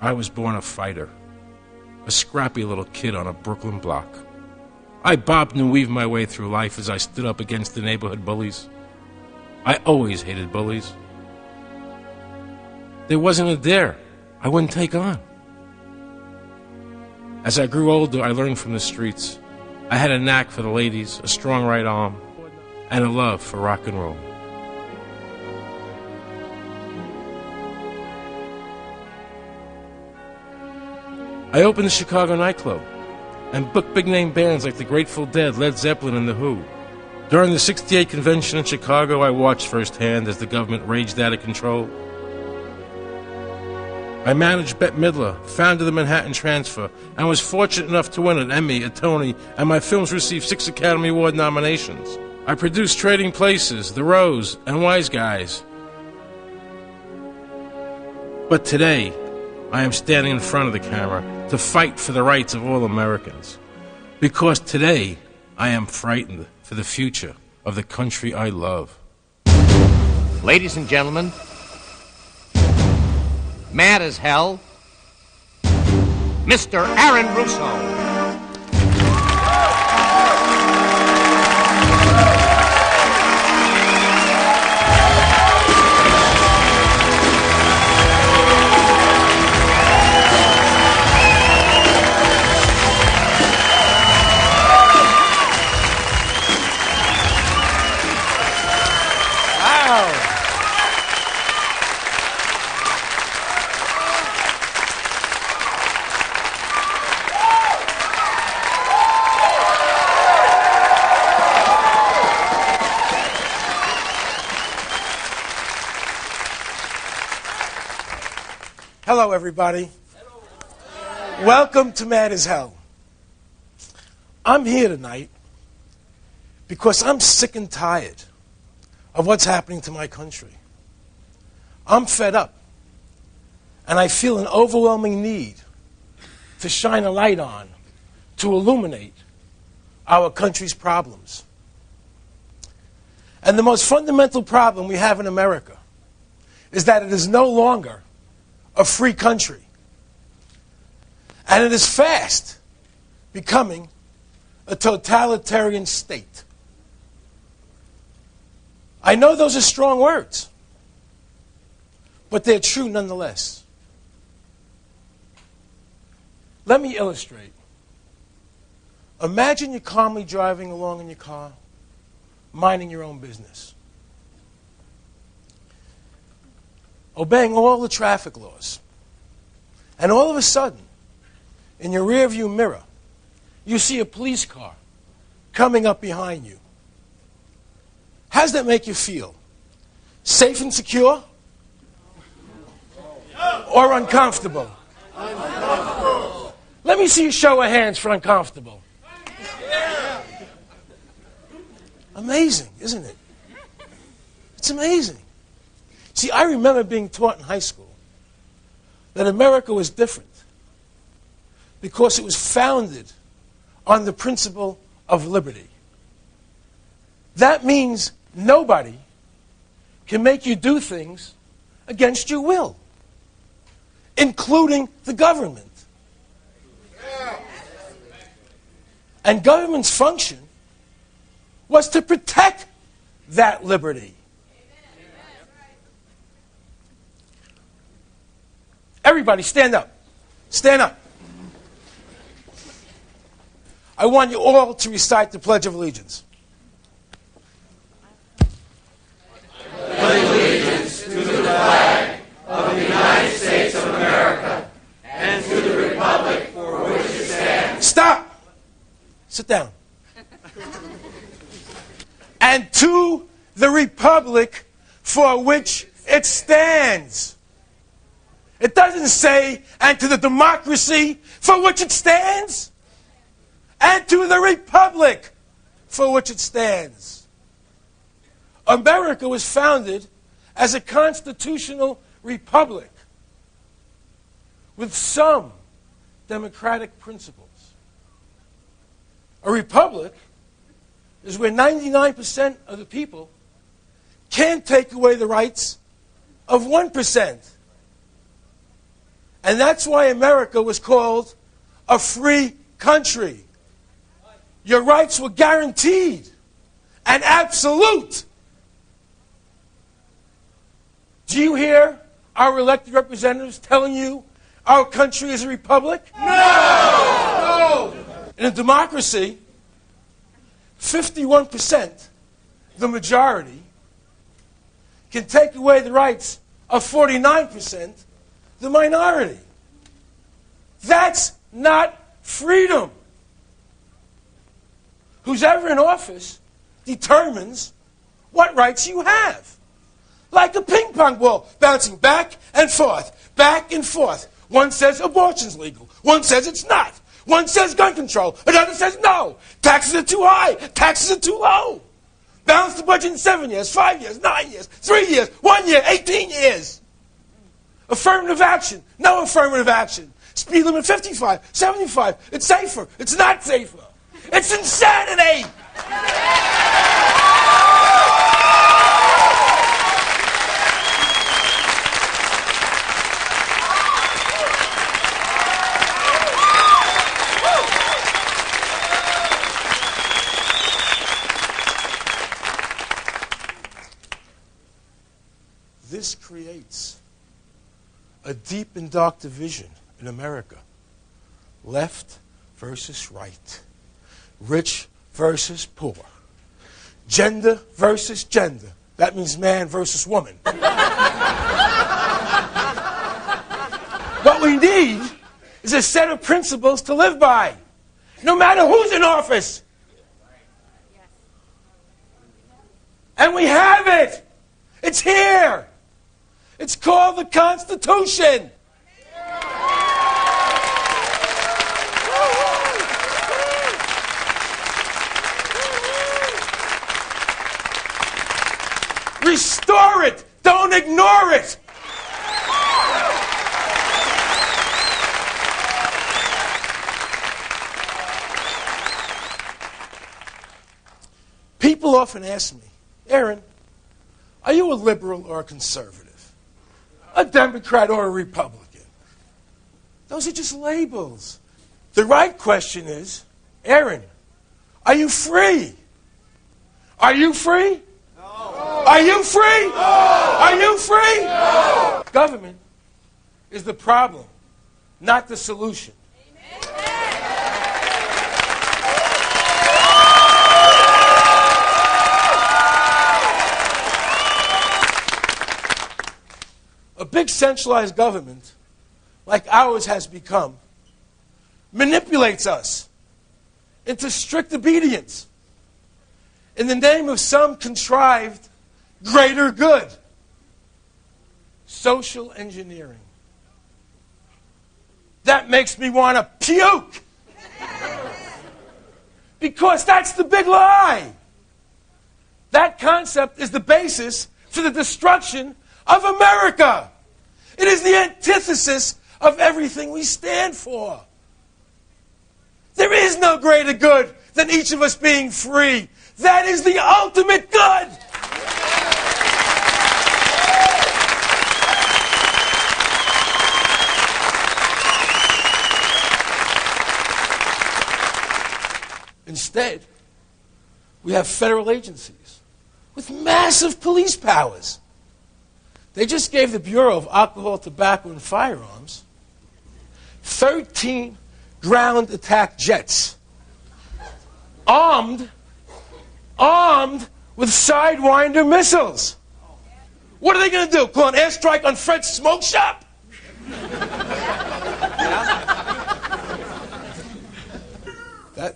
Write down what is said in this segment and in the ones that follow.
I was born a fighter, a scrappy little kid on a Brooklyn block. I bobbed and weaved my way through life as I stood up against the neighborhood bullies. I always hated bullies. There wasn't a dare I wouldn't take on. As I grew older, I learned from the streets. I had a knack for the ladies, a strong right arm, and a love for rock and roll. I opened a Chicago nightclub and booked big-name bands like the Grateful Dead, Led Zeppelin, and The Who. During the '68 convention in Chicago, I watched firsthand as the government raged out of control. I managed Bette Midler, founded the Manhattan Transfer, and was fortunate enough to win an Emmy, a Tony, and my films received 6 Academy Award nominations. I produced Trading Places, The Rose, and Wise Guys. But today, I am standing in front of the camera to fight for the rights of all Americans. Because today, I am frightened for the future of the country I love. Ladies and gentlemen, mad as hell, Mr. Aaron Russo. Hello, everybody. Hello. Welcome to Mad as Hell. I'm here tonight because I'm sick and tired of what's happening to my country. I'm fed up, and I feel an overwhelming need to shine a light on, to illuminate our country's problems. And the most fundamental problem we have in America is that it is no longer a free country. And it is fast becoming a totalitarian state. I know those are strong words, but they're true nonetheless. Let me illustrate. Imagine you're calmly driving along in your car, minding your own business, obeying all the traffic laws. And all of a sudden, in your rearview mirror, you see a police car coming up behind you. How does that make you feel? Safe and secure? Or uncomfortable? Uncomfortable. Let me see a show of hands for uncomfortable. Amazing, isn't it? It's amazing. See, I remember being taught in high school that America was different because it was founded on the principle of liberty. That means nobody can make you do things against your will, including the government. And government's function was to protect that liberty. Everybody, stand up. Stand up. I want you all to recite the Pledge of Allegiance. I pledge allegiance to the flag of the United States of America and to the republic for which it stands. Stop. Sit down. And to the republic for which it stands. It doesn't say, and to the democracy for which it stands, and to the republic for which it stands. America was founded as a constitutional republic with some democratic principles. A republic is where 99% of the people can't take away the rights of 1%. And that's why America was called a free country. Your rights were guaranteed and absolute. Do you hear our elected representatives telling you our country is a republic? No! In a democracy, 51%, the majority, can take away the rights of 49%, the minority. That's not freedom. Who's ever in office determines what rights you have. Like a ping pong ball, bouncing back and forth, back and forth. One says abortion's legal. One says it's not. One says gun control. Another says no. Taxes are too high. Taxes are too low. Balance the budget in 7 years, 5 years, 9 years, 3 years, 1 year, 18 years. Affirmative action. No affirmative action. Speed limit 55, 75. It's safer. It's not safer. It's insanity. This creates a deep and dark division in America. Left versus right. Rich versus poor. Gender versus gender. That means man versus woman. What we need is a set of principles to live by, no matter who's in office. And we have it. It's here. It's called the Constitution. Restore it. Don't ignore it. People often ask me, Aaron, are you a liberal or a conservative? A Democrat or a Republican? Those are just labels. The right question is, Aaron, are you free? Are you free? No. Are you free? No. Are you free? No. Government is the problem, not the solution. A big centralized government, like ours has become, manipulates us into strict obedience in the name of some contrived greater good. Social engineering. That makes me want to puke. Because that's the big lie. That concept is the basis for the destruction of America. It is the antithesis of everything we stand for. There is no greater good than each of us being free. That is the ultimate good. Instead, we have federal agencies with massive police powers. They just gave the Bureau of Alcohol, Tobacco, and Firearms 13 ground attack jets, armed with Sidewinder missiles. What are they going to do? Call an airstrike on Fred's smoke shop?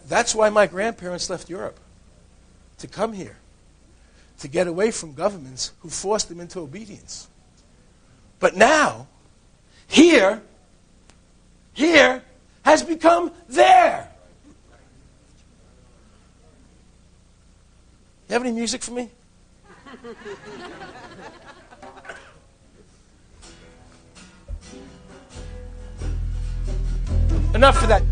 That's why my grandparents left Europe, to come here, to get away from governments who forced them into obedience. But now, here has become there. You have any music for me? Enough for that.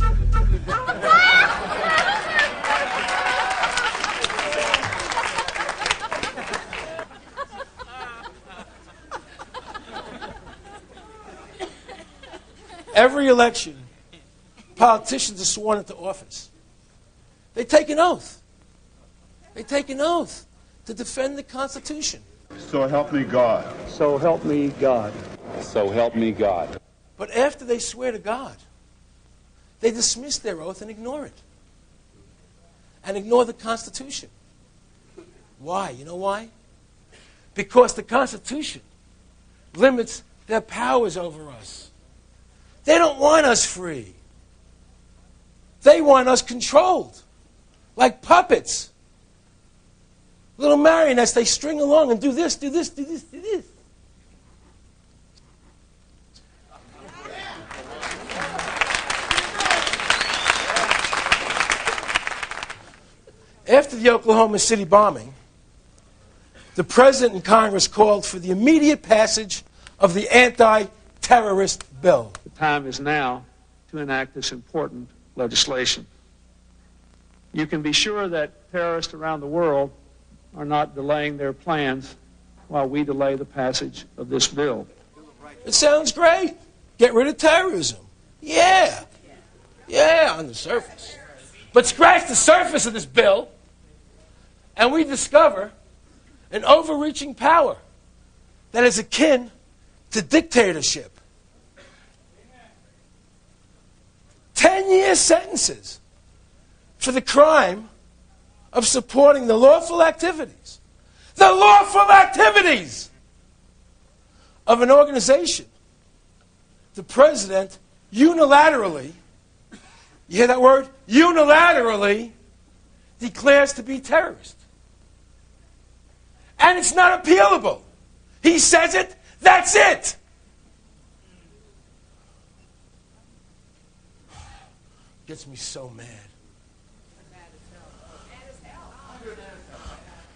every election, politicians are sworn into office. They take an oath. They take an oath to defend the Constitution. So help me God. So help me God. So help me God. But after they swear to God, they dismiss their oath and ignore it. And ignore the Constitution. Why? You know why? Because the Constitution limits their powers over us. They don't want us free. They want us controlled, like puppets. Little marionettes, they string along and do this, do this, do this, do this. After the Oklahoma City bombing, the President and Congress called for the immediate passage of the anti-terrorist bill. The time is now to enact this important legislation. You can be sure that terrorists around the world are not delaying their plans while we delay the passage of this bill. It sounds great. Get rid of terrorism. Yeah. Yeah, on the surface. But scratch the surface of this bill, and we discover an overreaching power that is akin to dictatorship. 10-year sentences for the crime of supporting the lawful activities of an organization the president unilaterally, you hear that word? Unilaterally declares to be terrorist. And it's not appealable. He says it, that's it. Gets me so mad.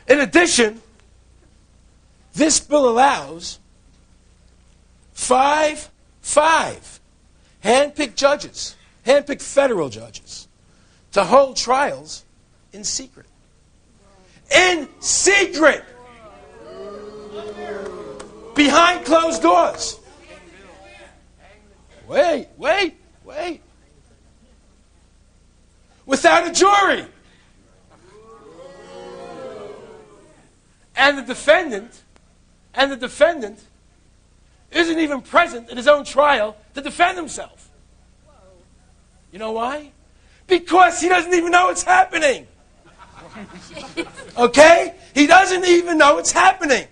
In addition, this bill allows five hand-picked judges, hand-picked federal judges, to hold trials in secret. In secret! Behind closed doors. Wait. Without a jury. And the defendant isn't even present at his own trial to defend himself. You know why? Because he doesn't even know it's happening. Okay? He doesn't even know it's happening.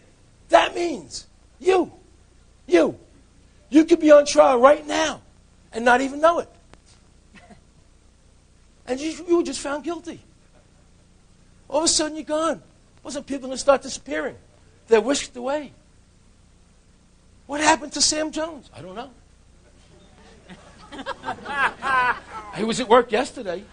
That means you could be on trial right now and not even know it. And you were just found guilty. All of a sudden you're gone. Wasn't people going to start disappearing? They're whisked away. What happened to Sam Jones? I don't know. He was at work yesterday.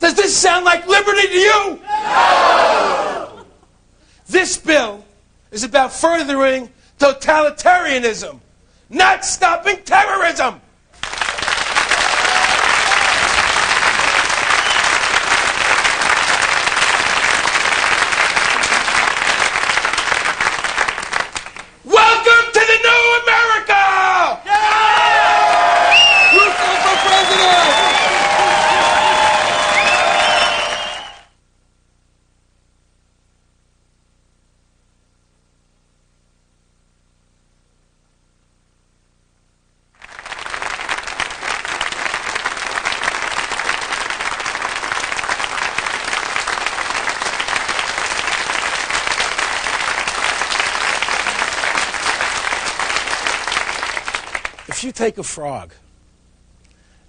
Does this sound like liberty to you? No! This bill is about furthering totalitarianism, not stopping terrorism. Welcome to the new America! Yeah! Russo for president! If you take a frog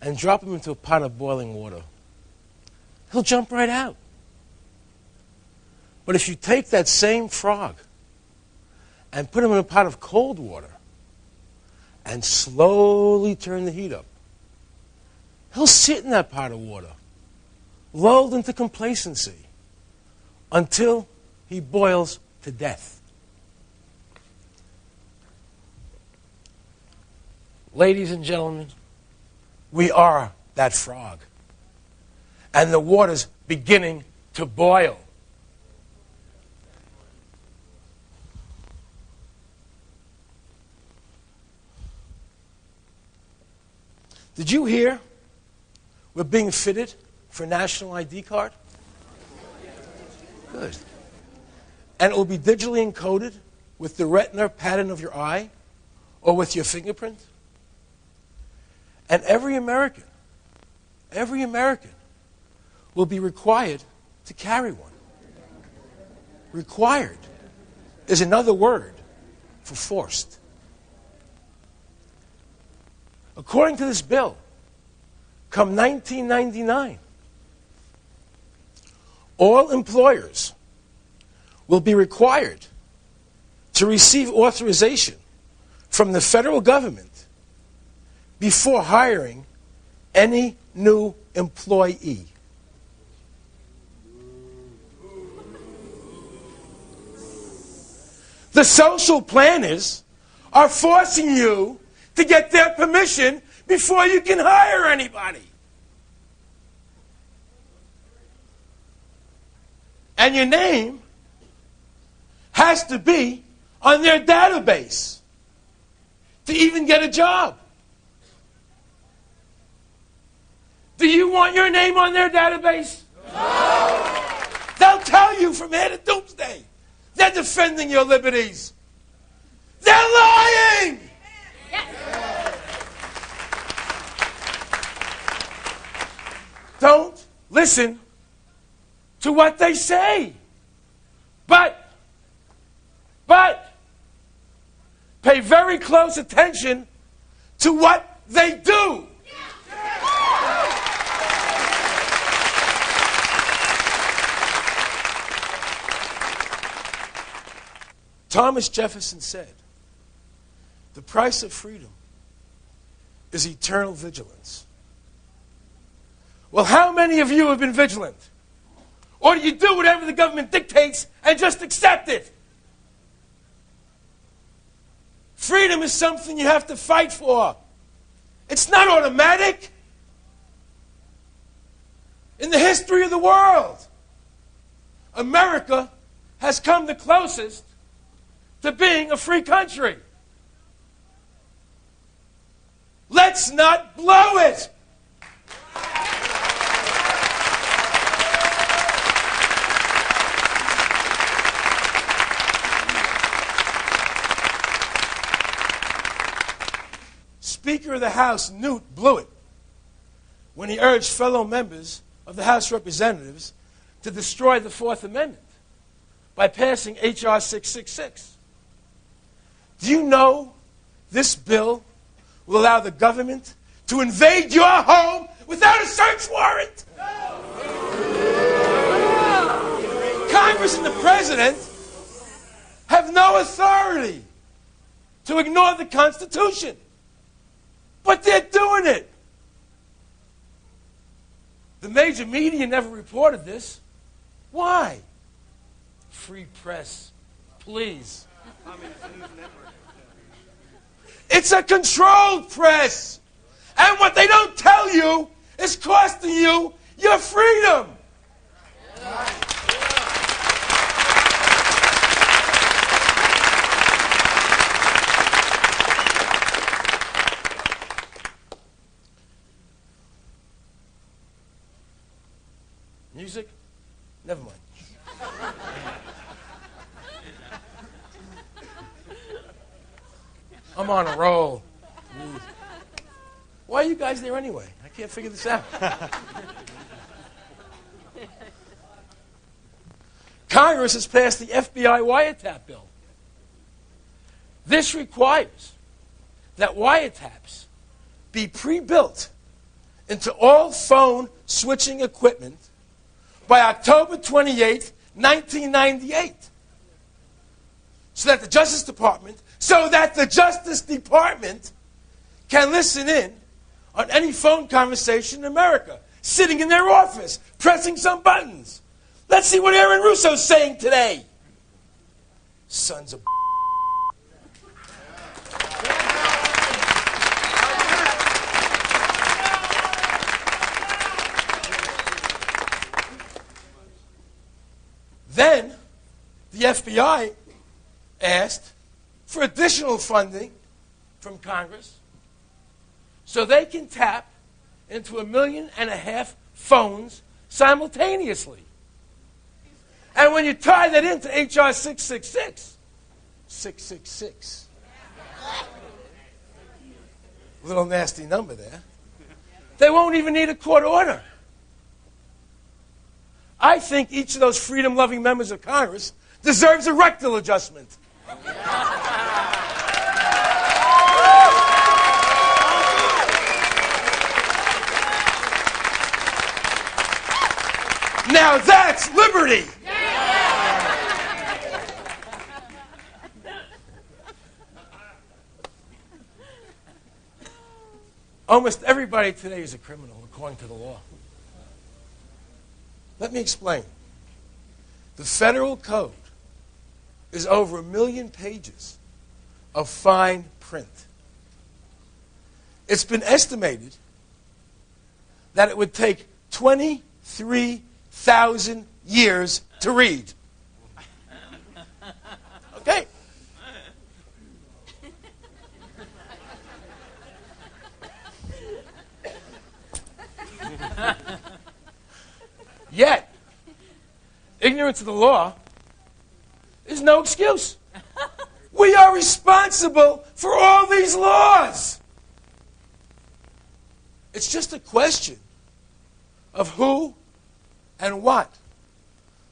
and drop him into a pot of boiling water, he'll jump right out. But if you take that same frog and put him in a pot of cold water and slowly turn the heat up, he'll sit in that pot of water, lulled into complacency, until he boils to death. Ladies and gentlemen, we are that frog. And the water's beginning to boil. Did you hear we're being fitted for National ID card? Good. And it will be digitally encoded with the retina pattern of your eye or with your fingerprint. And every American will be required to carry one. Required is another word for forced. According to this bill, come 1999, all employers will be required to receive authorization from the federal government before hiring any new employee. The social planners are forcing you to get their permission before you can hire anybody. And your name has to be on their database to even get a job. Do you want your name on their database? No. They'll tell you from here to doomsday. They're defending your liberties. They're lying! Yes. Don't listen to what they say. But pay very close attention to what they do. Thomas Jefferson said, the price of freedom is eternal vigilance. Well, how many of you have been vigilant? Or do you do whatever the government dictates and just accept it? Freedom is something you have to fight for. It's not automatic. In the history of the world, America has come the closest to being a free country. Let's not blow it. Speaker of the House, Newt, blew it when he urged fellow members of the House of Representatives to destroy the Fourth Amendment by passing H.R. 666. Do you know this bill will allow the government to invade your home without a search warrant? Congress and the President have no authority to ignore the Constitution. But they're doing it. The major media never reported this. Why? Free press, please. It's a controlled press. And what they don't tell you is costing you your freedom. Music? Never mind. I'm on a roll. Why are you guys there anyway? I can't figure this out. Congress has passed the FBI wiretap bill. This requires that wiretaps be pre-built into all phone switching equipment by October 28, 1998. So that the Justice Department can listen in on any phone conversation in America, sitting in their office, pressing some buttons. Let's see what Aaron Russo's saying today. Sons of Then, the FBI asked for additional funding from Congress so they can tap into 1.5 million phones simultaneously. And when you tie that into HR 666, 666, little nasty number there, they won't even need a court order. I think each of those freedom-loving members of Congress deserves a rectal adjustment. Now that's liberty. Almost everybody today is a criminal, according to the law. Let me explain. The federal code is over 1 million pages of fine print. It's been estimated that it would take 23,000 years to read. Okay. Yet, ignorance of the law is no excuse. We are responsible for all these laws. It's just a question of who and what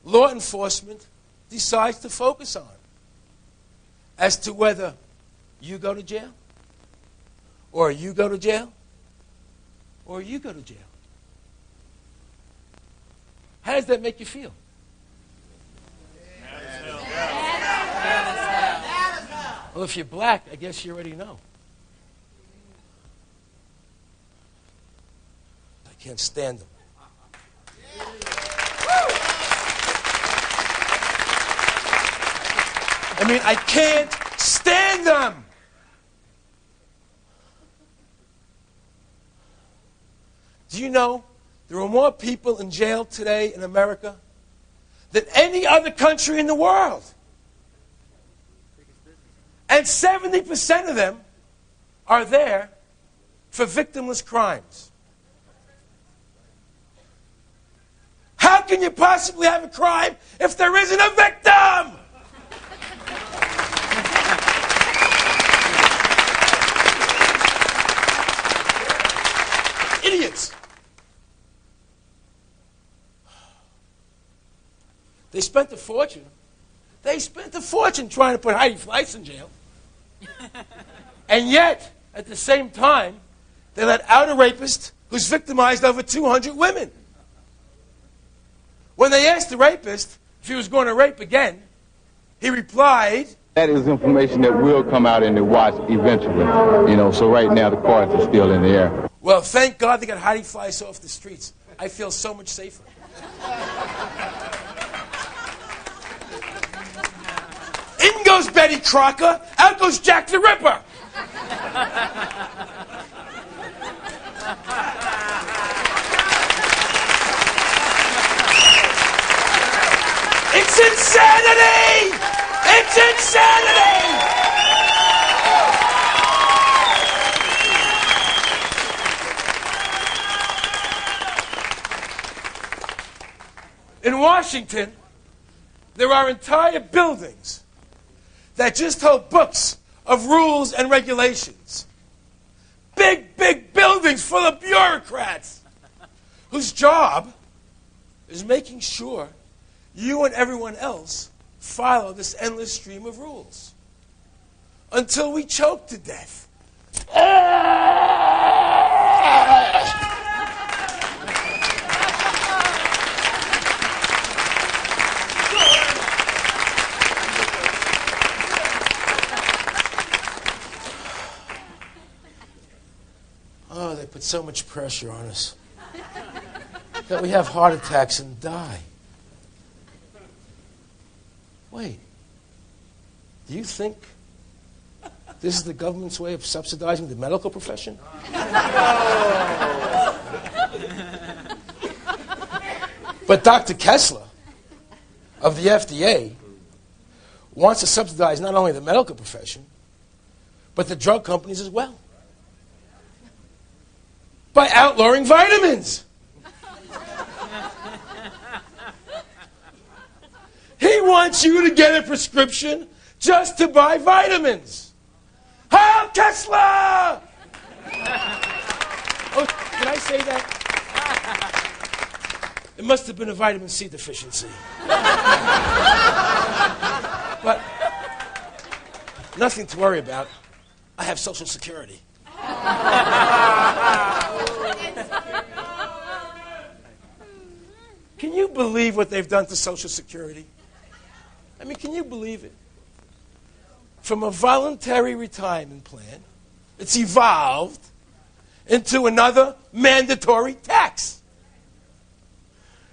law enforcement decides to focus on as to whether you go to jail, or you go to jail, or you go to jail. How does that make you feel? Well, if you're black, I guess you already know. I can't stand them. I mean, I can't stand them. Do you know there are more people in jail today in America than any other country in the world? And 70% of them are there for victimless crimes. How can you possibly have a crime if there isn't a victim? Idiots. They spent a fortune. They spent a fortune trying to put Heidi Fleiss in jail. And yet, at the same time, they let out a rapist who's victimized over 200 women. When they asked the rapist if he was going to rape again, he replied, That is information that will come out in the watch eventually. So right now the cards are still in the air. well, thank God they got Heidi Fleiss off the streets. I feel so much safer. In goes Betty Crocker, out goes Jack the Ripper. It's insanity! It's insanity! In Washington, there are entire buildings that just hold books of rules and regulations. Big, big buildings full of bureaucrats whose job is making sure you and everyone else follow this endless stream of rules until we choke to death. Oh, they put so much pressure on us that we have heart attacks and die. Wait, do you think this is the government's way of subsidizing the medical profession? But Dr. Kessler of the FDA wants to subsidize not only the medical profession, but the drug companies as well. by outlawing vitamins. He wants you to get a prescription just to buy vitamins. Heil Kessler! Oh, did I say that? It must have been a vitamin C deficiency. But nothing to worry about. I have Social Security. Can you believe what they've done to Social Security? I mean, can you believe it? From a voluntary retirement plan, it's evolved into another mandatory tax.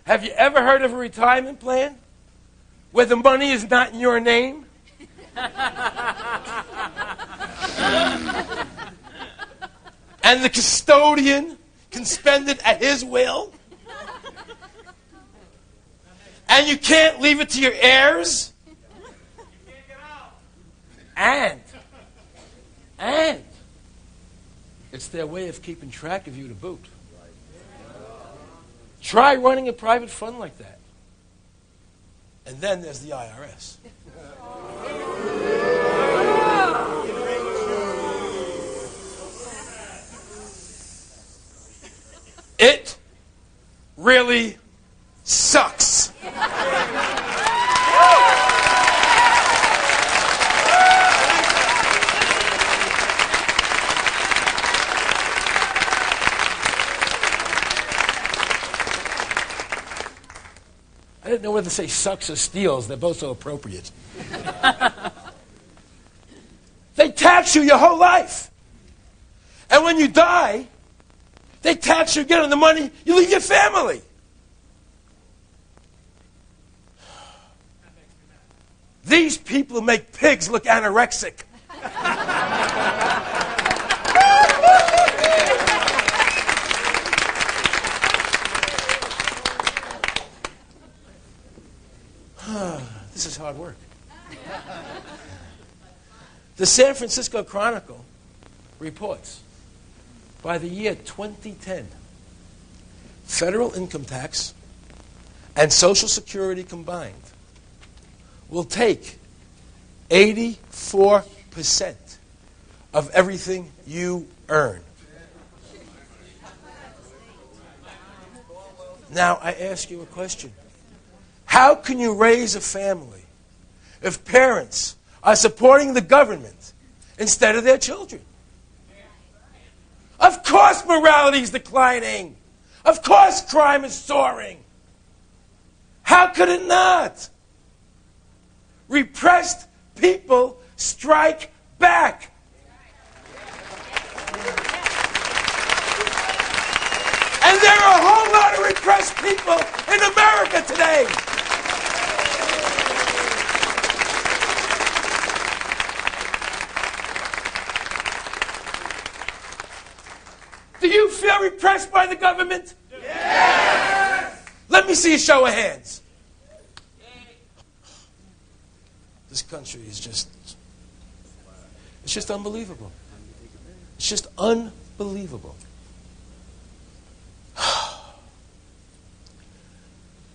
Have you ever heard of a retirement plan where the money is not in your name? And the custodian can spend it at his will? And you can't leave it to your heirs? And it's their way of keeping track of you to boot. Try running a private fund like that. And then there's the IRS. It really sucks. I didn't know whether to say sucks or steals. They're both so appropriate. They tax you your whole life. And when you die, they tax you again on the money you leave your family. These people make pigs look anorexic. This is hard work. The San Francisco Chronicle reports by the year 2010, federal income tax and Social Security combined will take 84% of everything you earn. Now, I ask you a question. How can you raise a family if parents are supporting the government instead of their children? Of course morality is declining. Of course crime is soaring. How could it not? Repressed people strike back. And there are a whole lot of repressed people in America today. Do you feel repressed by the government? Yes! Let me see a show of hands. This country is just unbelievable. It's just unbelievable.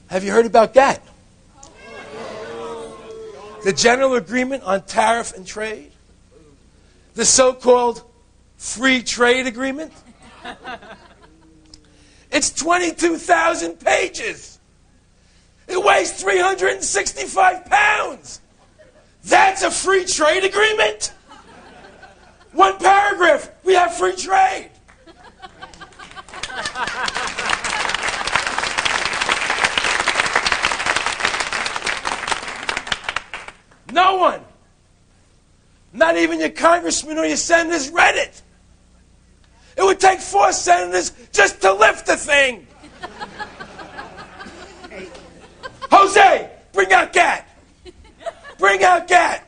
Have you heard about GATT? The General Agreement on Tariff and Trade? The so-called Free Trade Agreement? It's 22,000 pages. It weighs 365 pounds. That's a free trade agreement? One paragraph, we have free trade. No one, not even your congressman or your senators, read it. It would take 4 senators just to lift the thing. Jose, bring out GATT. Bring out GATT.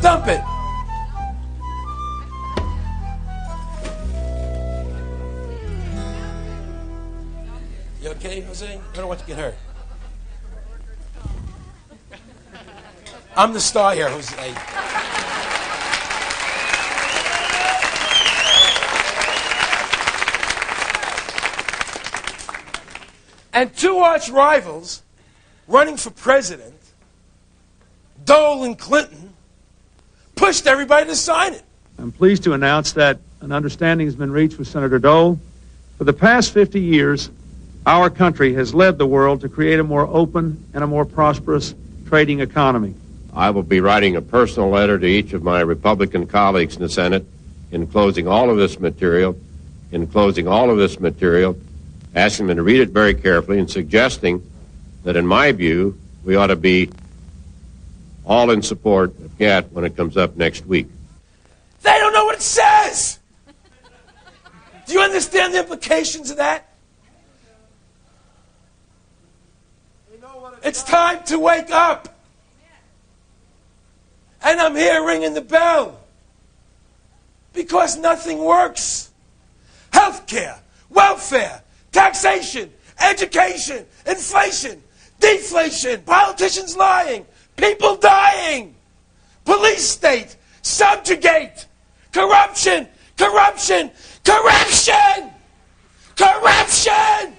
Dump it. You okay, Jose? I don't want you to get hurt. I'm the star here, Jose. And two arch rivals running for president, Dole and Clinton, pushed everybody to sign it. I'm pleased to announce that an understanding has been reached with Senator Dole. For the past 50 years, our country has led the world to create a more open and a more prosperous trading economy. I will be writing a personal letter to each of my Republican colleagues in the Senate, enclosing all of this material, asking them to read it very carefully and suggesting that, in my view, we ought to be all in support of GATT when it comes up next week. They don't know what it says! Do you understand the implications of that? It's time to wake up! And I'm here ringing the bell. Because nothing works. Healthcare, welfare, taxation, education, inflation, deflation, politicians lying, people dying, police state, subjugate, corruption, corruption, corruption, corruption!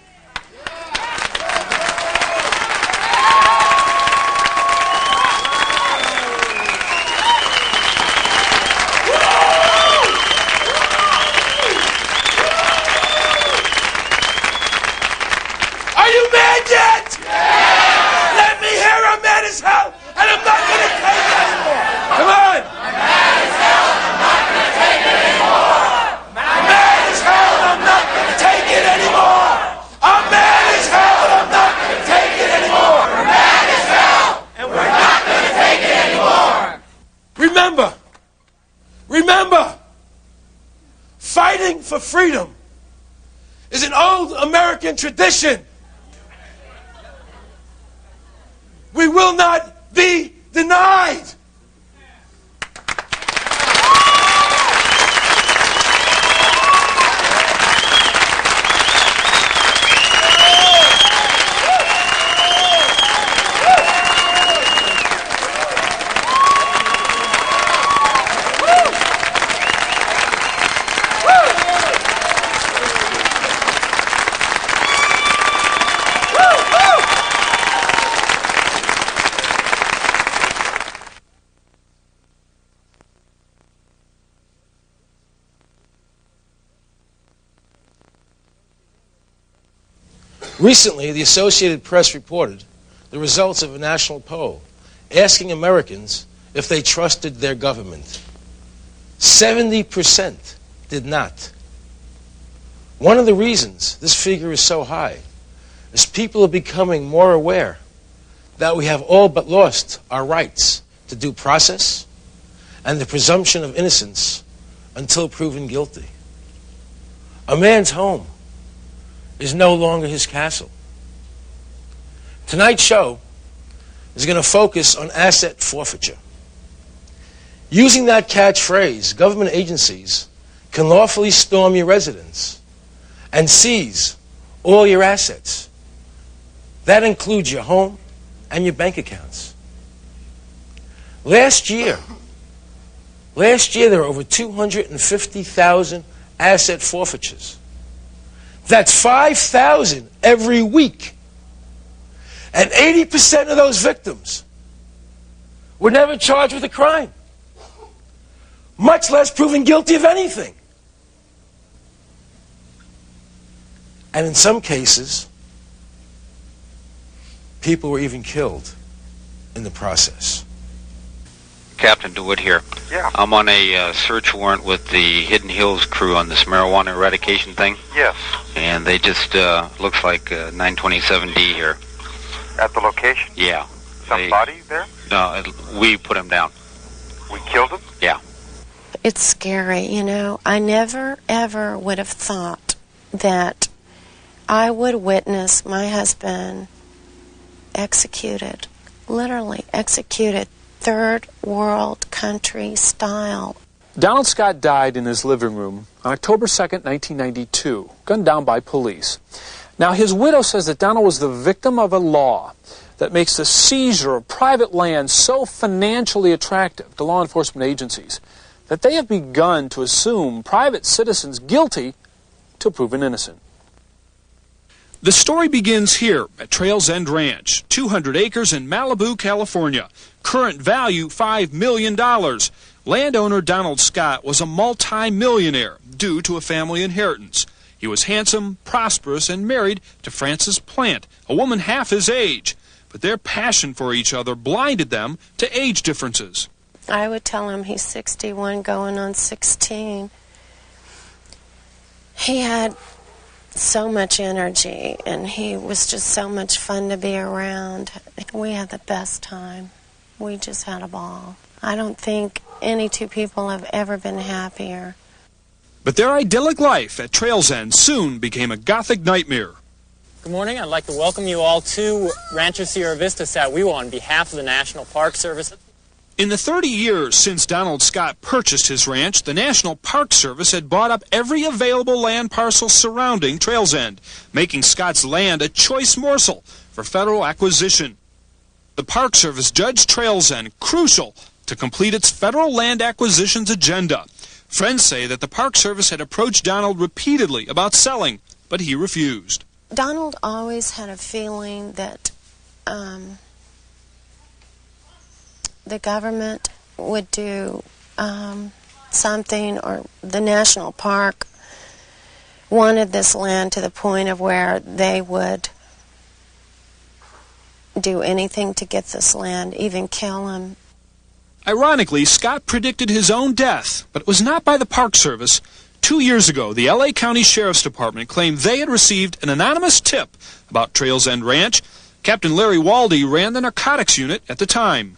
Are you mad yet? Yeah. Let me hear I'm mad as hell, and I'm not going to take it anymore. Come on. I'm mad as hell, I'm not going to take it anymore. I'm mad as hell, I'm not going to take it anymore. I'm mad as hell, I'm not going to take it anymore. We're mad as hell, and we're not going to take it anymore. Remember, fighting for freedom is an old American tradition. We will not be denied. Recently, the Associated Press reported the results of a national poll asking Americans if they trusted their government. 70% did not. One of the reasons this figure is so high is people are becoming more aware that we have all but lost our rights to due process and the presumption of innocence until proven guilty. A man's home is no longer his castle. Tonight's show is going to focus on asset forfeiture. Using that catchphrase, government agencies can lawfully storm your residence and seize all your assets. That includes your home and your bank accounts. Last year there were over 250,000 asset forfeitures. That's 5,000 every week. And 80% of those victims were never charged with a crime, much less proven guilty of anything. And in some cases, people were even killed in the process. Captain DeWitt here. Yeah. I'm on a search warrant with the Hidden Hills crew on this marijuana eradication thing. Yes. And they just, looks like 927D here. At the location? Yeah. Somebody there? No, we put him down. We killed him? Yeah. It's scary, you know. I never, ever would have thought that I would witness my husband executed, literally executed, third world country style. Donald Scott died in his living room on October 2nd, 1992, gunned down by police. Now, his widow says that Donald was the victim of a law that makes the seizure of private land so financially attractive to law enforcement agencies that they have begun to assume private citizens guilty till proven innocent. The story begins here at Trails End Ranch, 200 acres in Malibu, California. Current value $5 million. Landowner Donald Scott was a multi-millionaire due to a family inheritance. He was handsome, prosperous, and married to Frances Plant, a woman half his age. But their passion for each other blinded them to age differences. I would tell him he's 61 going on 16. He had so much energy, and he was just so much fun to be around. We had the best time. We just had a ball. I don't think any two people have ever been happier. But their idyllic life at Trails End soon became a Gothic nightmare. Good morning. I'd like to welcome you all to Rancho Sierra Vista Satwewa on behalf of the National Park Service. In the 30 years since Donald Scott purchased his ranch, the National Park Service had bought up every available land parcel surrounding Trails End, making Scott's land a choice morsel for federal acquisition. The Park Service judged Trails End crucial to complete its federal land acquisitions agenda. Friends say that the Park Service had approached Donald repeatedly about selling, but he refused. Donald always had a feeling that the government would do something, or the national park wanted this land to the point of where they would do anything to get this land, even kill him. Ironically, Scott predicted his own death, but it was not by the Park Service. 2 years ago, the L.A. County Sheriff's Department claimed they had received an anonymous tip about Trails End Ranch. Captain Larry Waldy ran the narcotics unit at the time.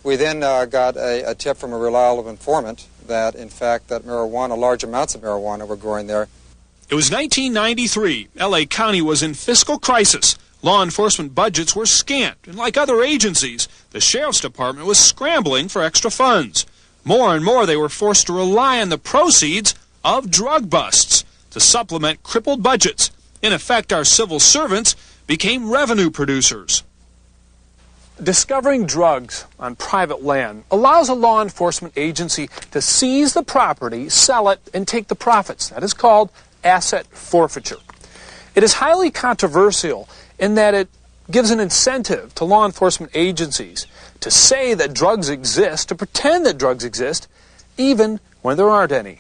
We then got a tip from a reliable informant that, in fact, that marijuana, large amounts of marijuana were growing there. It was 1993. L.A. County was in fiscal crisis. Law enforcement budgets were scant, and like other agencies, the Sheriff's Department was scrambling for extra funds. More and more, they were forced to rely on the proceeds of drug busts to supplement crippled budgets. In effect, our civil servants became revenue producers. Discovering drugs on private land allows a law enforcement agency to seize the property, sell it, and take the profits. That is called asset forfeiture. It is highly controversial in that it gives an incentive to law enforcement agencies to say that drugs exist, to pretend that drugs exist, even when there aren't any.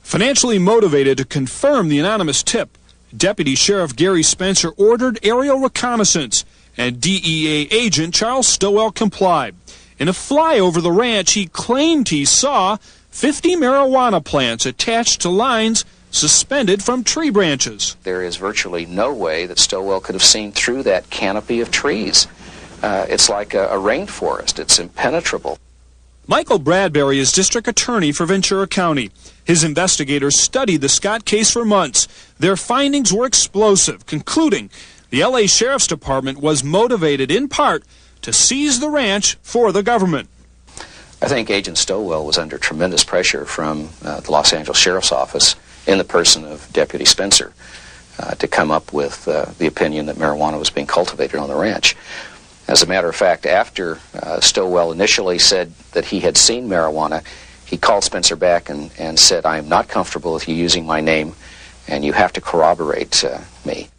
Financially motivated to confirm the anonymous tip, Deputy Sheriff Gary Spencer ordered aerial reconnaissance, and DEA agent Charles Stowell complied. In a flyover the ranch, he claimed he saw 50 marijuana plants attached to lines suspended from tree branches. There is virtually no way that Stowell could have seen through that canopy of trees. It's like a rainforest. It's impenetrable. Michael Bradbury is district attorney for Ventura County. His investigators studied the Scott case for months. Their findings were explosive, concluding the L.A. Sheriff's Department was motivated in part to seize the ranch for the government. I think Agent Stowell was under tremendous pressure from the Los Angeles Sheriff's Office in the person of Deputy Spencer to come up with the opinion that marijuana was being cultivated on the ranch. As a matter of fact, after Stowell initially said that he had seen marijuana, he called Spencer back and said, "I am not comfortable with you using my name, and you have to corroborate me."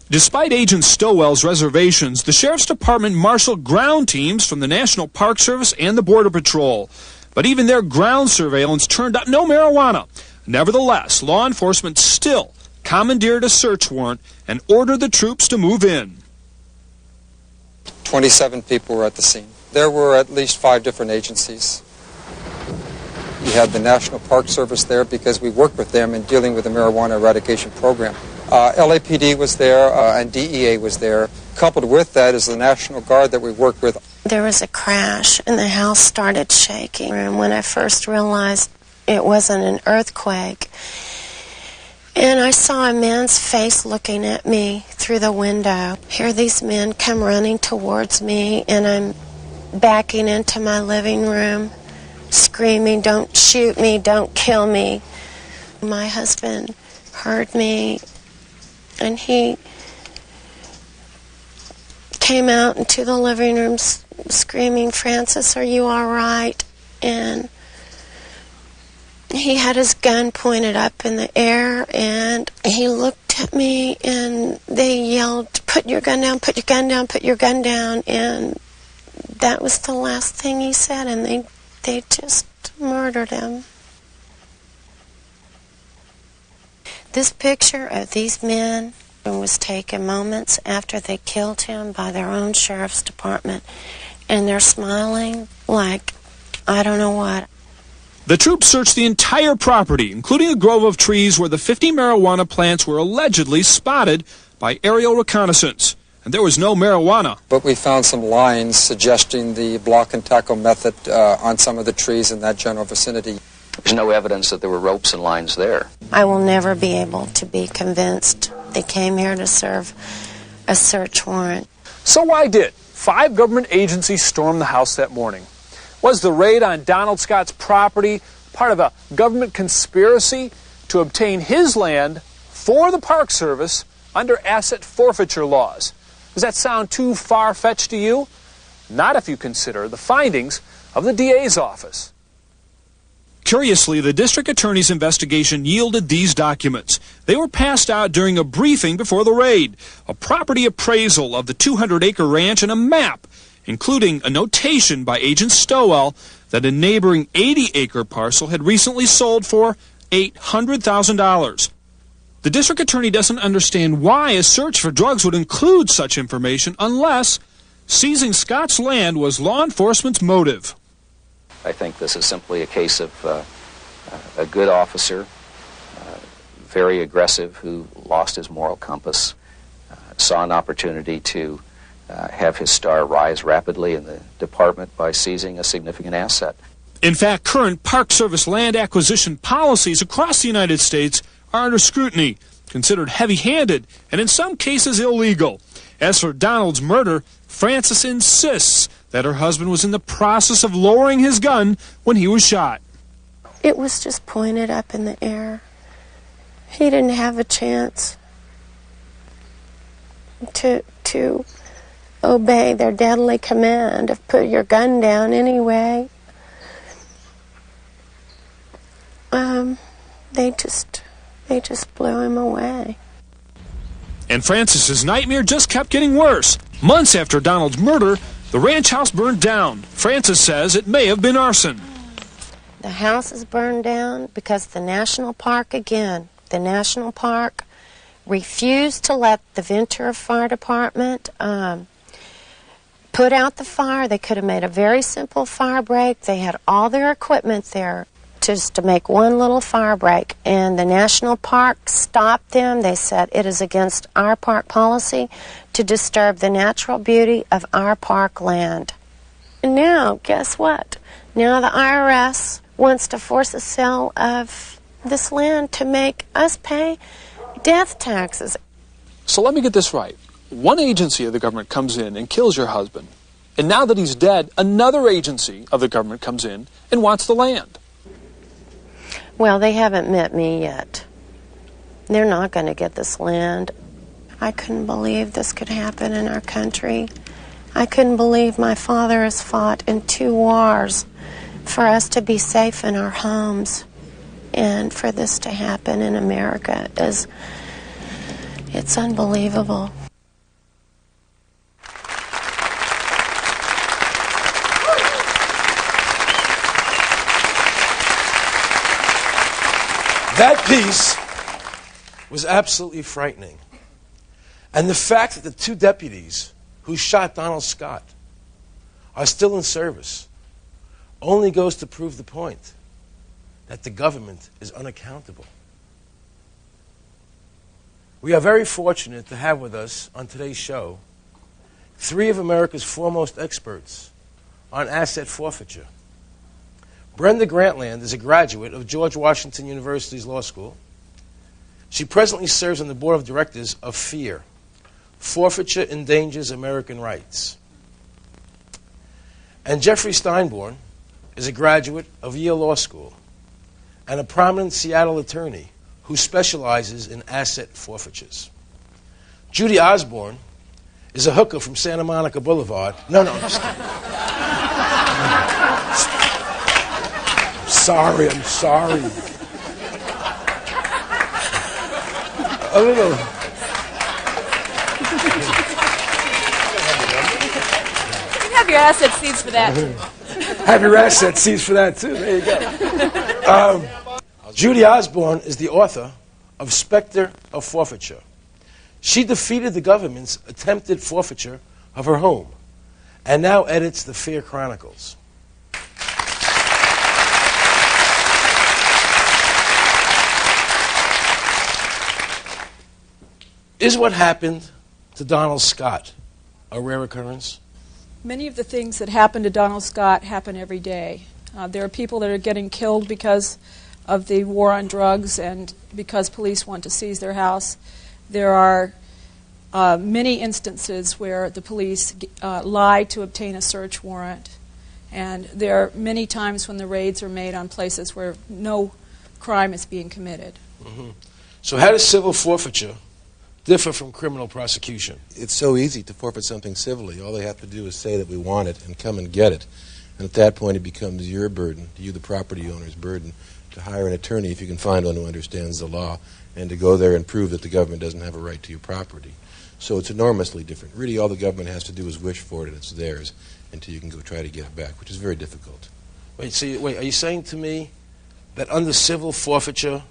Despite Agent Stowell's reservations, the Sheriff's Department marshaled ground teams from the National Park Service and the Border Patrol. But even their ground surveillance turned up no marijuana. Nevertheless, law enforcement still commandeered a search warrant and ordered the troops to move in. 27 people were at the scene. There were at least 5 different agencies. You had the National Park Service there because we worked with them in dealing with the marijuana eradication program. LAPD was there and DEA was there. Coupled with that is the National Guard that we worked with. There was a crash and the house started shaking. And when I first realized it wasn't an earthquake, and I saw a man's face looking at me through the window. Here these men come running towards me, and I'm backing into my living room, screaming, "Don't shoot me, don't kill me." My husband heard me, and he came out into the living room screaming, "Francis, are you all right?" And he had his gun pointed up in the air, and he looked at me, and they yelled, "Put your gun down, put your gun down, put your gun down." And that was the last thing he said, and they just murdered him. This picture of these men was taken moments after they killed him by their own sheriff's department, and they're smiling like I don't know what. The troops searched the entire property, including a grove of trees where the 50 marijuana plants were allegedly spotted by aerial reconnaissance. And there was no marijuana. But we found some lines suggesting the block and tackle method on some of the trees in that general vicinity. There's no evidence that there were ropes and lines there. I will never be able to be convinced they came here to serve a search warrant. So why did 5 government agencies storm the house that morning? Was the raid on Donald Scott's property part of a government conspiracy to obtain his land for the Park Service under asset forfeiture laws? Does that sound too far-fetched to you? Not if you consider the findings of the DA's office. Curiously, the district attorney's investigation yielded these documents. They were passed out during a briefing before the raid, a property appraisal of the 200-acre ranch and a map, including a notation by Agent Stowell that a neighboring 80-acre parcel had recently sold for $800,000. The district attorney doesn't understand why a search for drugs would include such information unless seizing Scott's land was law enforcement's motive. I think this is simply a case of a good officer, very aggressive, who lost his moral compass, saw an opportunity to have his star rise rapidly in the department by seizing a significant asset. In fact, current Park Service land acquisition policies across the United States are under scrutiny, considered heavy-handed, and in some cases illegal. As for Donald's murder, Frances insists that her husband was in the process of lowering his gun when he was shot. It was just pointed up in the air. He didn't have a chance to obey their deadly command of put your gun down anyway. They just blew him away. And Frances's nightmare just kept getting worse. Months after Donald's murder, the ranch house burned down. Frances says it may have been arson. The house is burned down because the national park refused to let the Ventura Fire Department put out the fire. They could have made a very simple fire break. They had all their equipment there just to make one little fire break, and the national park stopped them. They said it is against our park policy to disturb the natural beauty of our park land. And now, guess what? Now the IRS wants to force a sale of this land to make us pay death taxes. So let me get this right. One agency of the government comes in and kills your husband, and now that he's dead, another agency of the government comes in and wants the land. Well, they haven't met me yet. They're not going to get this land. I couldn't believe this could happen in our country. I couldn't believe my father has fought in 2 wars for us to be safe in our homes. And for this to happen in America it's unbelievable. That piece was absolutely frightening. And the fact that the 2 deputies who shot Donald Scott are still in service only goes to prove the point that the government is unaccountable. We are very fortunate to have with us on today's show 3 of America's foremost experts on asset forfeiture. Brenda Grantland is a graduate of George Washington University's Law School. She presently serves on the board of directors of FEAR, Forfeiture Endangers American Rights. And Jeffrey Steinborn is a graduate of Yale Law School and a prominent Seattle attorney who specializes in asset forfeitures. Judy Osborne is a hooker from Santa Monica Boulevard. No, I'm just kidding. I'm sorry. A little. You have your asset seized for that. Have your asset seized for that, too. There you go. Judy Osborne is the author of Spectre of Forfeiture. She defeated the government's attempted forfeiture of her home and now edits the Fear Chronicles. Is what happened to Donald Scott a rare occurrence? Many of the things that happen to Donald Scott happen every day. There are people that are getting killed because of the war on drugs and because police want to seize their house. There are many instances where the police lie to obtain a search warrant. And there are many times when the raids are made on places where no crime is being committed. Mm-hmm. So how does civil forfeiture differ from criminal prosecution? It's so easy to forfeit something civilly. All they have to do is say that we want it and come and get it. And at that point it becomes your burden, you the property owner's burden, to hire an attorney if you can find one who understands the law and to go there and prove that the government doesn't have a right to your property. So it's enormously different. Really all the government has to do is wish for it and it's theirs until you can go try to get it back, which is very difficult. Wait, are you saying to me that under civil forfeiture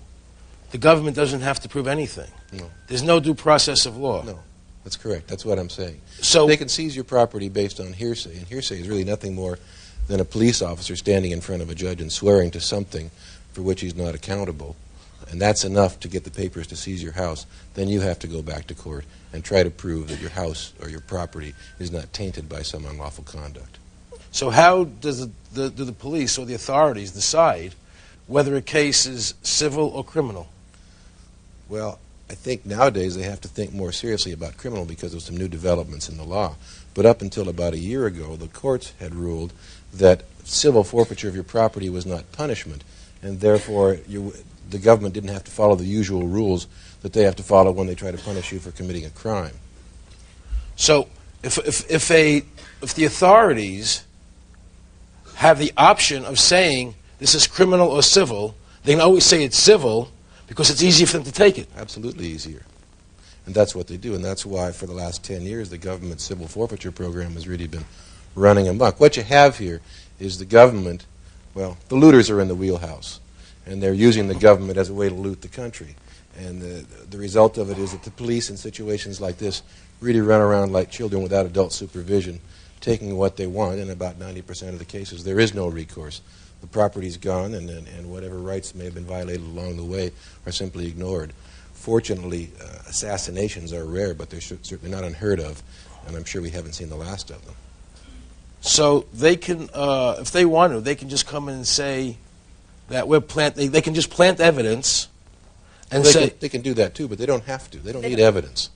the government doesn't have to prove anything? No. There's no due process of law? No, that's correct. That's what I'm saying. So they can seize your property based on hearsay, and hearsay is really nothing more than a police officer standing in front of a judge and swearing to something for which he's not accountable. And that's enough to get the papers to seize your house. Then you have to go back to court and try to prove that your house or your property is not tainted by some unlawful conduct. So how does do the police or the authorities decide whether a case is civil or criminal? Well, I think nowadays they have to think more seriously about criminal because of some new developments in the law. But up until about a year ago, the courts had ruled that civil forfeiture of your property was not punishment, and therefore the government didn't have to follow the usual rules that they have to follow when they try to punish you for committing a crime. So if the authorities have the option of saying this is criminal or civil, they can always say it's civil because it's easier for them to take it. Absolutely easier. And that's what they do, and that's why for the last 10 years the government civil forfeiture program has really been running amok. What you have here is the government, well, the looters are in the wheelhouse, and they're using the government as a way to loot the country. And the result of it is that the police in situations like this really run around like children without adult supervision, taking what they want. In about 90% of the cases, there is no recourse. The property's gone, and whatever rights may have been violated along the way are simply ignored. Fortunately, assassinations are rare, but they're certainly not unheard of, and I'm sure we haven't seen the last of them. So they can, if they want to, they can just come in and say that they can just plant evidence and they can do that too, but they don't have to. They don't need evidence.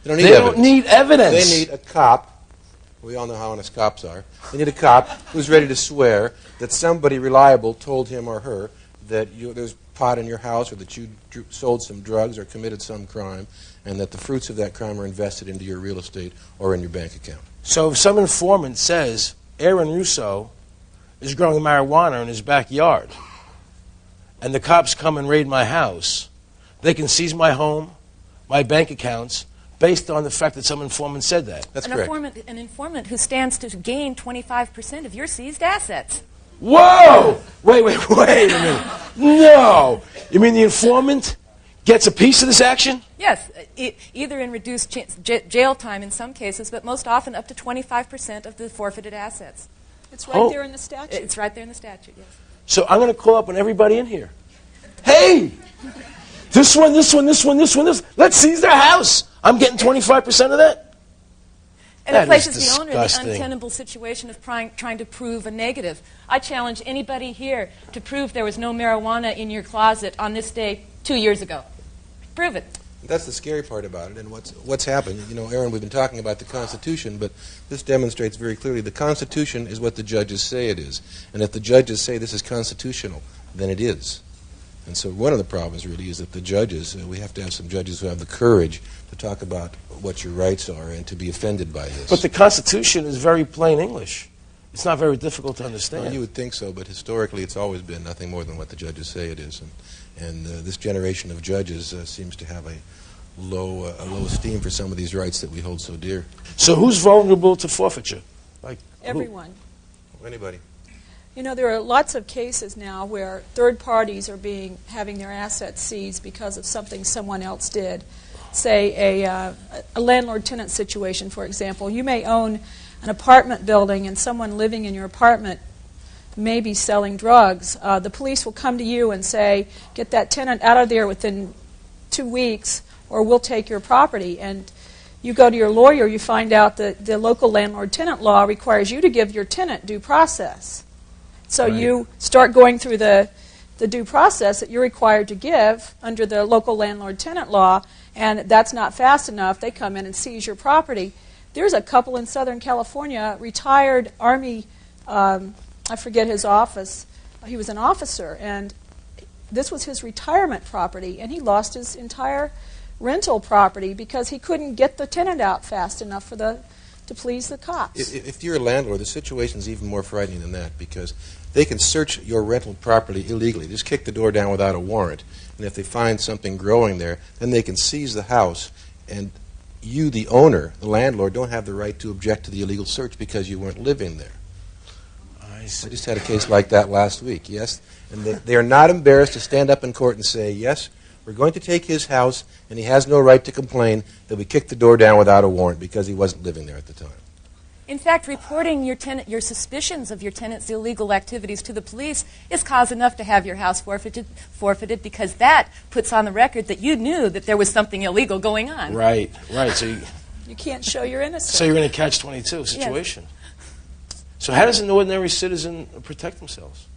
They don't need evidence. They need a cop. We all know how honest cops are. They need a cop who's ready to swear that somebody reliable told him or her that there's pot in your house or that you sold some drugs or committed some crime and that the fruits of that crime are invested into your real estate or in your bank account. So if some informant says Aaron Russo is growing marijuana in his backyard and the cops come and raid my house, they can seize my home, my bank accounts, based on the fact that some informant said that. That's correct. An informant who stands to gain 25% of your seized assets. Whoa! Wait a minute. No! You mean the informant gets a piece of this action? Yes, either in reduced jail time in some cases, but most often up to 25% of the forfeited assets. It's right there in the statute. It's right there in the statute, yes. So I'm going to call up on everybody in here. Hey! This one. Let's seize their house. I'm getting 25% of that? And it places the owner in the untenable situation of trying to prove a negative. I challenge anybody here to prove there was no marijuana in your closet on this day 2 years ago. Prove it. That's the scary part about it, and what's happened. You know, Aaron, we've been talking about the Constitution, but this demonstrates very clearly the Constitution is what the judges say it is. And if the judges say this is constitutional, then it is. And so one of the problems really is that the judges, we have to have some judges who have the courage to talk about what your rights are and to be offended by this. But the Constitution is very plain English. It's not very difficult to understand. Well, you would think so, but historically it's always been nothing more than what the judges say it is. And this generation of judges seems to have a low esteem for some of these rights that we hold so dear. So who's vulnerable to forfeiture? Like everyone. Anybody. You know, there are lots of cases now where third parties are having their assets seized because of something someone else did. Say a landlord-tenant situation, for example. You may own an apartment building and someone living in your apartment may be selling drugs. The police will come to you and say, get that tenant out of there within 2 weeks or we'll take your property. And you go to your lawyer, you find out that the local landlord-tenant law requires you to give your tenant due process. So you start going through the due process that you're required to give under the local landlord-tenant law, and that's not fast enough. They come in and seize your property. There's a couple in Southern California, retired Army, I forget his office. He was an officer, and this was his retirement property, and he lost his entire rental property because he couldn't get the tenant out fast enough to please the cops. If you're a landlord, the situation is even more frightening than that because they can search your rental property illegally. Just kick the door down without a warrant. And if they find something growing there, then they can seize the house. And you, the owner, the landlord, don't have the right to object to the illegal search because you weren't living there. I just had a case like that last week, yes? And they are not embarrassed to stand up in court and say, yes, we're going to take his house, and he has no right to complain that we kicked the door down without a warrant because he wasn't living there at the time. In fact, reporting your suspicions of your tenant's illegal activities to the police is cause enough to have your house forfeited because that puts on the record that you knew that there was something illegal going on. Right. So you can't show your innocence. So you're in a catch-22 situation. Yes. So how does an ordinary citizen protect themselves?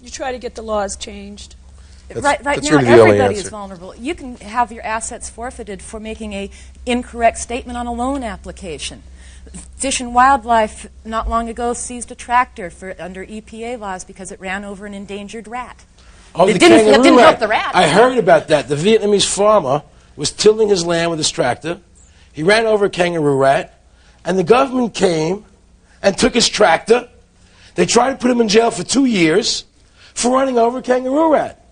You try to get the laws changed. Right now, everybody is vulnerable. You can have your assets forfeited for making an incorrect statement on a loan application. Fish and Wildlife not long ago seized a tractor under EPA laws because it ran over an endangered rat. Oh, it didn't help the rat. I heard about that. The Vietnamese farmer was tilling his land with his tractor. He ran over a kangaroo rat, and the government came and took his tractor. They tried to put him in jail for 2 years for running over a kangaroo rat.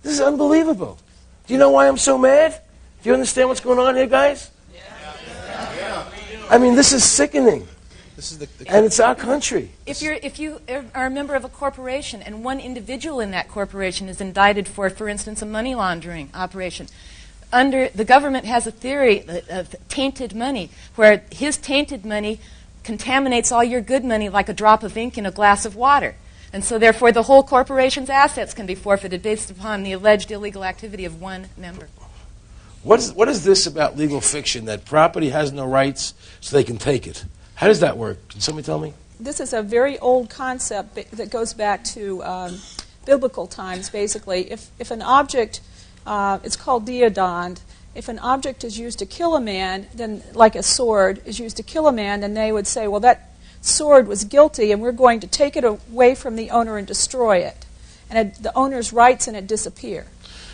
This is unbelievable. Do you know why I'm so mad? Do you understand what's going on here, guys? I mean, this is sickening. And it's our country. If you are a member of a corporation and one individual in that corporation is indicted for instance, a money laundering operation, the government has a theory of tainted money, where his tainted money contaminates all your good money like a drop of ink in a glass of water. And so, therefore, the whole corporation's assets can be forfeited based upon the alleged illegal activity of one member. What is this about legal fiction, that property has no rights so they can take it? How does that work? Can somebody tell me? This is a very old concept that goes back to biblical times, basically. If an object, it's called deodond, if an object is used to kill a man, then like a sword is used to kill a man, then they would say, well, that sword was guilty and we're going to take it away from the owner and destroy it. And the owner's rights in it disappear.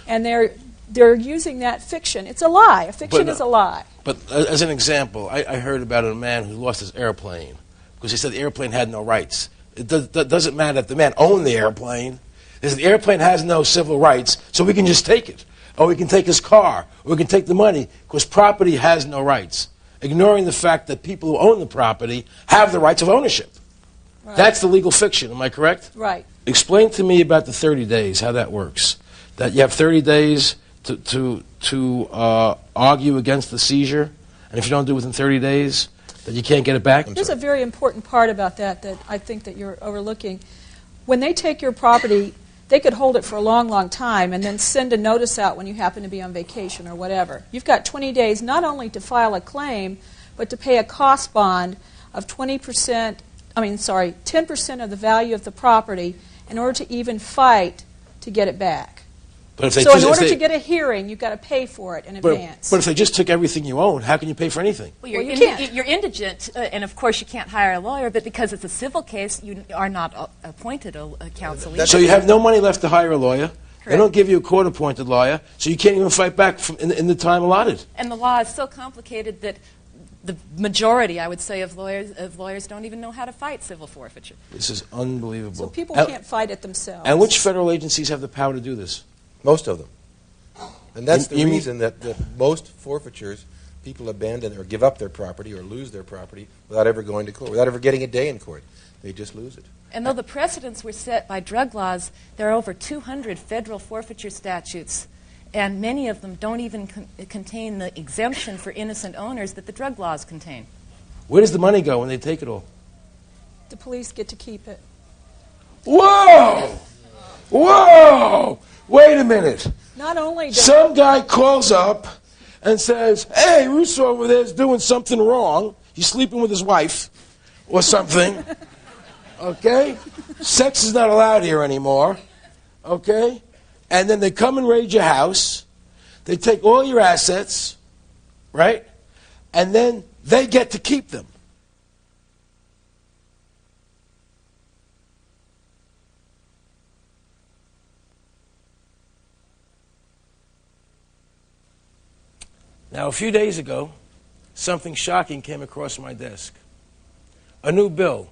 And they're using that fiction. It's a lie. A fiction is a lie. But as an example, I heard about a man who lost his airplane because he said the airplane had no rights. It doesn't matter if the man owned the airplane. They said the airplane has no civil rights, so we can just take it. Or we can take his car, or we can take the money, because property has no rights, ignoring the fact that people who own the property have the rights of ownership. Right. That's the legal fiction, am I correct? Right. Explain to me about the 30 days, how that works. That you have 30 days to argue against the seizure, and if you don't do it within 30 days, that you can't get it back? There's a very important part about that I think that you're overlooking. When they take your property, they could hold it for a long, long time and then send a notice out when you happen to be on vacation or whatever. You've got 20 days not only to file a claim, but to pay a cost bond of 10% of the value of the property in order to even fight to get it back. So in order to get a hearing, you've got to pay for it in advance. But if they just took everything you own, how can you pay for anything? Well, you're indigent, and of course you can't hire a lawyer, but because it's a civil case, you are not appointed a counsel. So you have no money left to hire a lawyer. They don't give you a court-appointed lawyer, so you can't even fight back in the time allotted. And the law is so complicated that the majority, I would say, of lawyers don't even know how to fight civil forfeiture. This is unbelievable. So people can't fight it themselves. And which federal agencies have the power to do this? Most of them. And that's the reason that most forfeitures, people abandon or give up their property or lose their property without ever going to court, without ever getting a day in court. They just lose it. And though the precedents were set by drug laws, there are over 200 federal forfeiture statutes, and many of them don't even contain the exemption for innocent owners that the drug laws contain. Where does the money go when they take it all? The police get to keep it. Whoa! Whoa! Wait a minute. Not only does some guy calls up and says, hey, Russo over there is doing something wrong. He's sleeping with his wife or something. Okay? Sex is not allowed here anymore. Okay? And then they come and raid your house. They take all your assets, right? And then they get to keep them. Now, a few days ago, something shocking came across my desk. A new bill,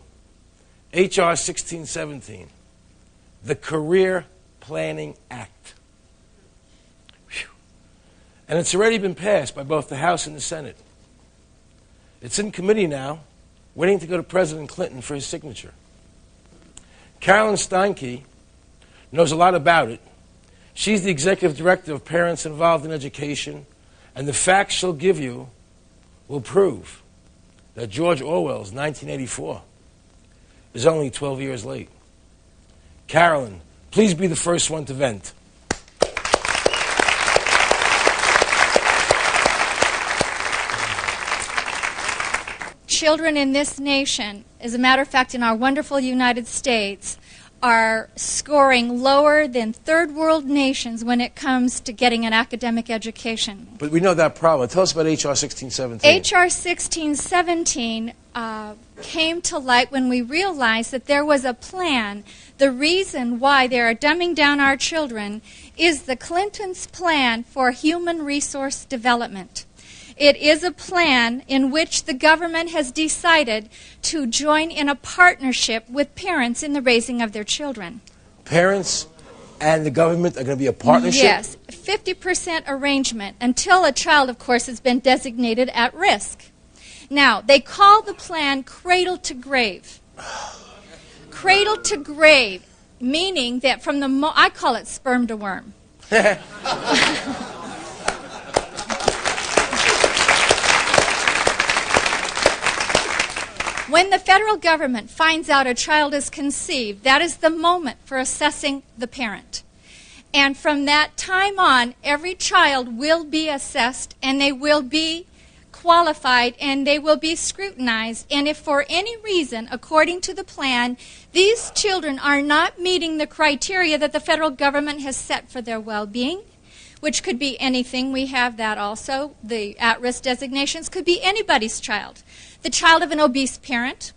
H.R. 1617, the Career Planning Act. Whew. And it's already been passed by both the House and the Senate. It's in committee now, waiting to go to President Clinton for his signature. Carolyn Steinke knows a lot about it. She's the executive director of Parents Involved in Education, and the facts she'll give you will prove that George Orwell's 1984 is only 12 years late. Carolyn, please be the first one to vent. Children in this nation, as a matter of fact, in our wonderful United States, are scoring lower than third world nations when it comes to getting an academic education. But we know that problem. Tell us about H.R. 1617. H.R. 1617 came to light when we realized that there was a plan. The reason why they are dumbing down our children is the Clintons' plan for human resource development. It is a plan in which the government has decided to join in a partnership with parents in the raising of their children. Parents and the government are going to be a partnership? Yes, 50% arrangement until a child, of course, has been designated at risk. Now, they call the plan cradle to grave. Cradle to grave, meaning that from the I call it sperm to worm. When the federal government finds out a child is conceived, that is the moment for assessing the parent. And from that time on, every child will be assessed, and they will be qualified, and they will be scrutinized. And if for any reason, according to the plan, these children are not meeting the criteria that the federal government has set for their well-being, which could be anything, we have that also, the at-risk designations could be anybody's child. The child of an obese parent,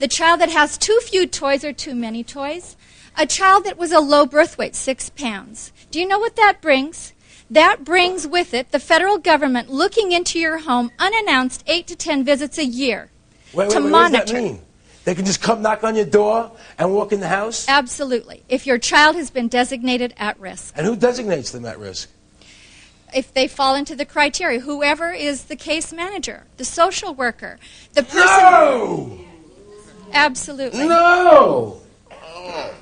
the child that has too few toys or too many toys, a child that was a low birth weight, 6 pounds. Do you know what that brings? That brings with it the federal government looking into your home unannounced 8 to 10 visits a year to monitor. What does that mean? They can just come knock on your door and walk in the house? Absolutely. If your child has been designated at risk. And who designates them at risk? If they fall into the criteria, whoever is the case manager, the social worker, the person. No! Absolutely. No!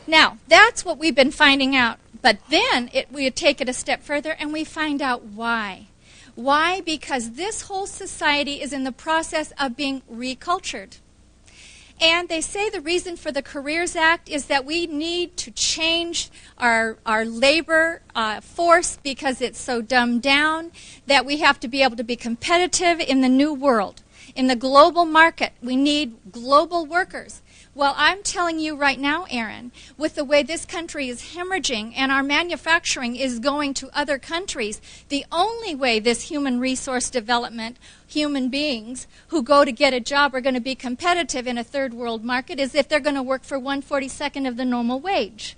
Now, that's what we've been finding out. But then we take it a step further and we find out why. Why? Because this whole society is in the process of being recultured. And they say the reason for the Careers Act is that we need to change our labor force because it's so dumbed down, that we have to be able to be competitive in the new world. In the global market, we need global workers. Well, I'm telling you right now, Aaron, with the way this country is hemorrhaging and our manufacturing is going to other countries, the only way this human resource development, human beings who go to get a job are going to be competitive in a third world market is if they're going to work for 1/42 of the normal wage.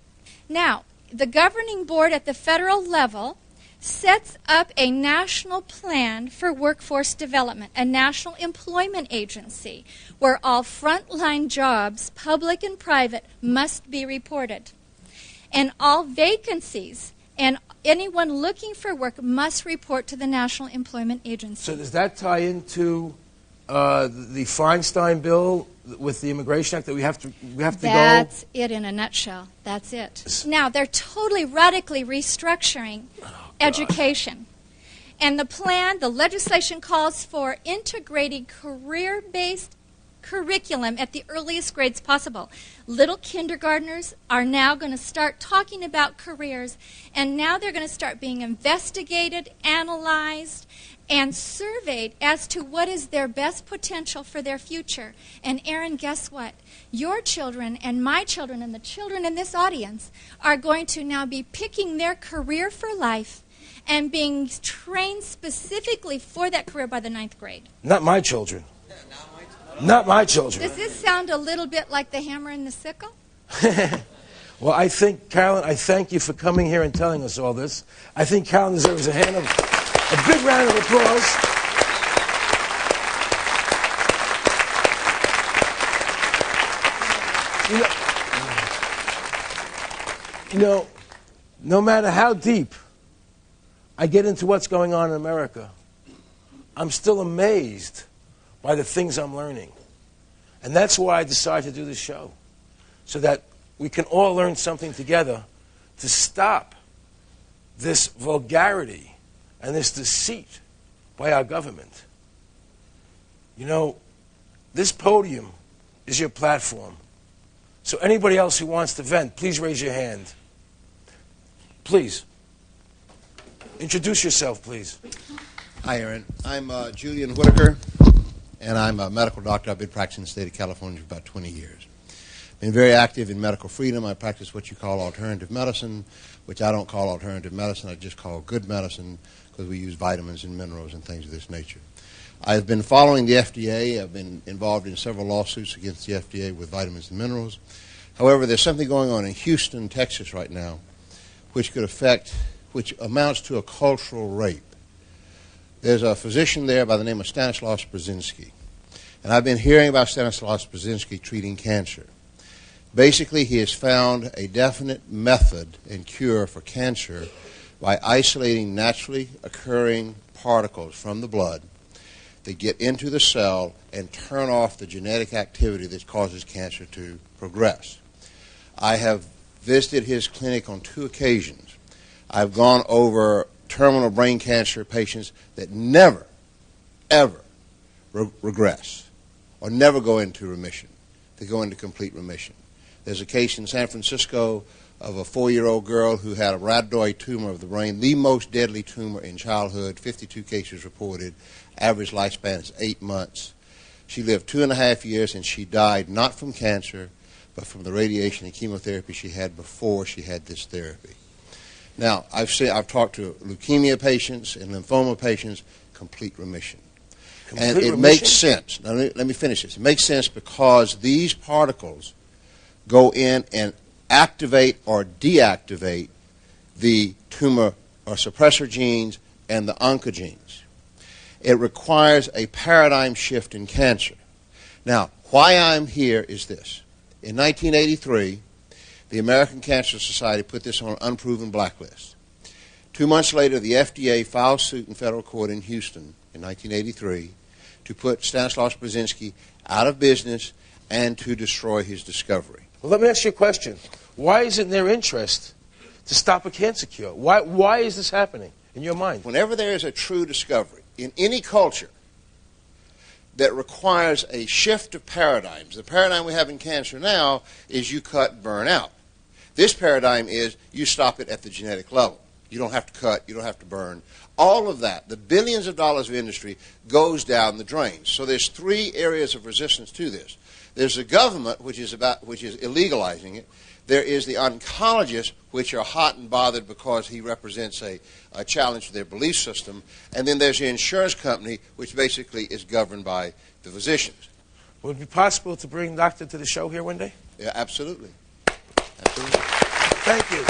Now, the governing board at the federal level sets up a national plan for workforce development, a national employment agency where all frontline jobs, public and private, must be reported. And all vacancies and anyone looking for work must report to the National Employment Agency. So does that tie into the Feinstein bill with the Immigration Act that we have to go? That's it in a nutshell. That's it. Now, they're totally radically restructuring education. And the plan, the legislation calls for integrating career-based curriculum at the earliest grades possible. Little kindergartners are now going to start talking about careers, and now they're going to start being investigated, analyzed, and surveyed as to what is their best potential for their future. And Aaron, guess what? Your children and my children and the children in this audience are going to now be picking their career for life and being trained specifically for that career by the 9th grade. Not my children. Not my children. Does this sound a little bit like the hammer and the sickle? Well, I think, Carolyn, I thank you for coming here and telling us all this. I think Carolyn deserves a big round of applause. You know, no matter how deep I get into what's going on in America, I'm still amazed by the things I'm learning. And that's why I decided to do this show, so that we can all learn something together to stop this vulgarity and this deceit by our government. You know, this podium is your platform. So anybody else who wants to vent, please raise your hand. Please. Introduce yourself, please. Hi, Aaron. I'm Julian Whitaker, and I'm a medical doctor. I've been practicing in the state of California for about 20 years. Been very active in medical freedom. I practice what you call alternative medicine, which I don't call alternative medicine. I just call good medicine, because we use vitamins and minerals and things of this nature. I've been following the FDA. I've been involved in several lawsuits against the FDA with vitamins and minerals. However, there's something going on in Houston, Texas right now, which amounts to a cultural rape. There's a physician there by the name of Stanislaus Brzezinski. And I've been hearing about Stanislaus Brzezinski treating cancer. Basically, he has found a definite method and cure for cancer by isolating naturally occurring particles from the blood that get into the cell and turn off the genetic activity that causes cancer to progress. I have visited his clinic on 2 occasions. I've gone over terminal brain cancer patients that never, ever regress or never go into remission. They go into complete remission. There's a case in San Francisco of a 4-year-old girl who had a rhabdoid tumor of the brain, the most deadly tumor in childhood, 52 cases reported. Average lifespan is 8 months. She lived 2.5 years, and she died not from cancer, but from the radiation and chemotherapy she had before she had this therapy. Now, I've talked to leukemia patients and lymphoma patients, complete remission. And it makes sense. Now, let me finish this. It makes sense because these particles go in and activate or deactivate the tumor or suppressor genes and the oncogenes. It requires a paradigm shift in cancer. Now, why I'm here is this. In 1983, the American Cancer Society put this on an unproven blacklist. 2 months later, the FDA filed suit in federal court in Houston in 1983 to put Stanislaus Brzezinski out of business and to destroy his discovery. Well, let me ask you a question. Why is it in their interest to stop a cancer cure? Why is this happening in your mind? Whenever there is a true discovery in any culture that requires a shift of paradigms, the paradigm we have in cancer now is you cut, burn out. This paradigm is you stop it at the genetic level. You don't have to cut, you don't have to burn. All of that, the billions of dollars of industry, goes down the drain. So there's 3 areas of resistance to this. There's the government, which is illegalizing it. There is the oncologists, which are hot and bothered because he represents a challenge to their belief system. And then there's the insurance company, which basically is governed by the physicians. Would it be possible to bring Doctor to the show here one day? Yeah, absolutely. Absolutely. Thank you.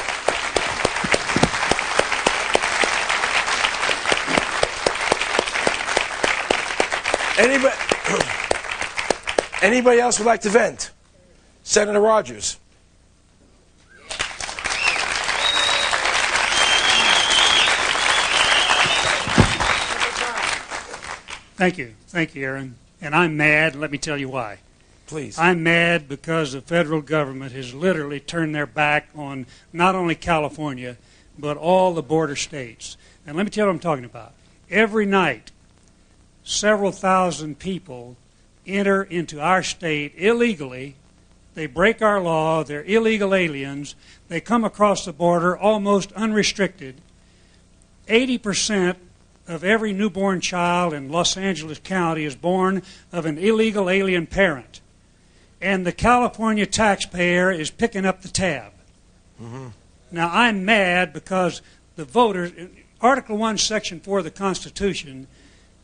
Anybody else would like to vent? Senator Rogers. Thank you, Aaron. And I'm mad. Let me tell you why. Please. I'm mad because the federal government has literally turned their back on not only California, but all the border states. And let me tell you what I'm talking about. Every night, several thousand people enter into our state illegally. They break our law. They're illegal aliens. They come across the border almost unrestricted. 80% of every newborn child in Los Angeles County is born of an illegal alien parent. And the California taxpayer is picking up the tab. Mm-hmm. Now, I'm mad because the voters, Article 1, Section 4 of the Constitution,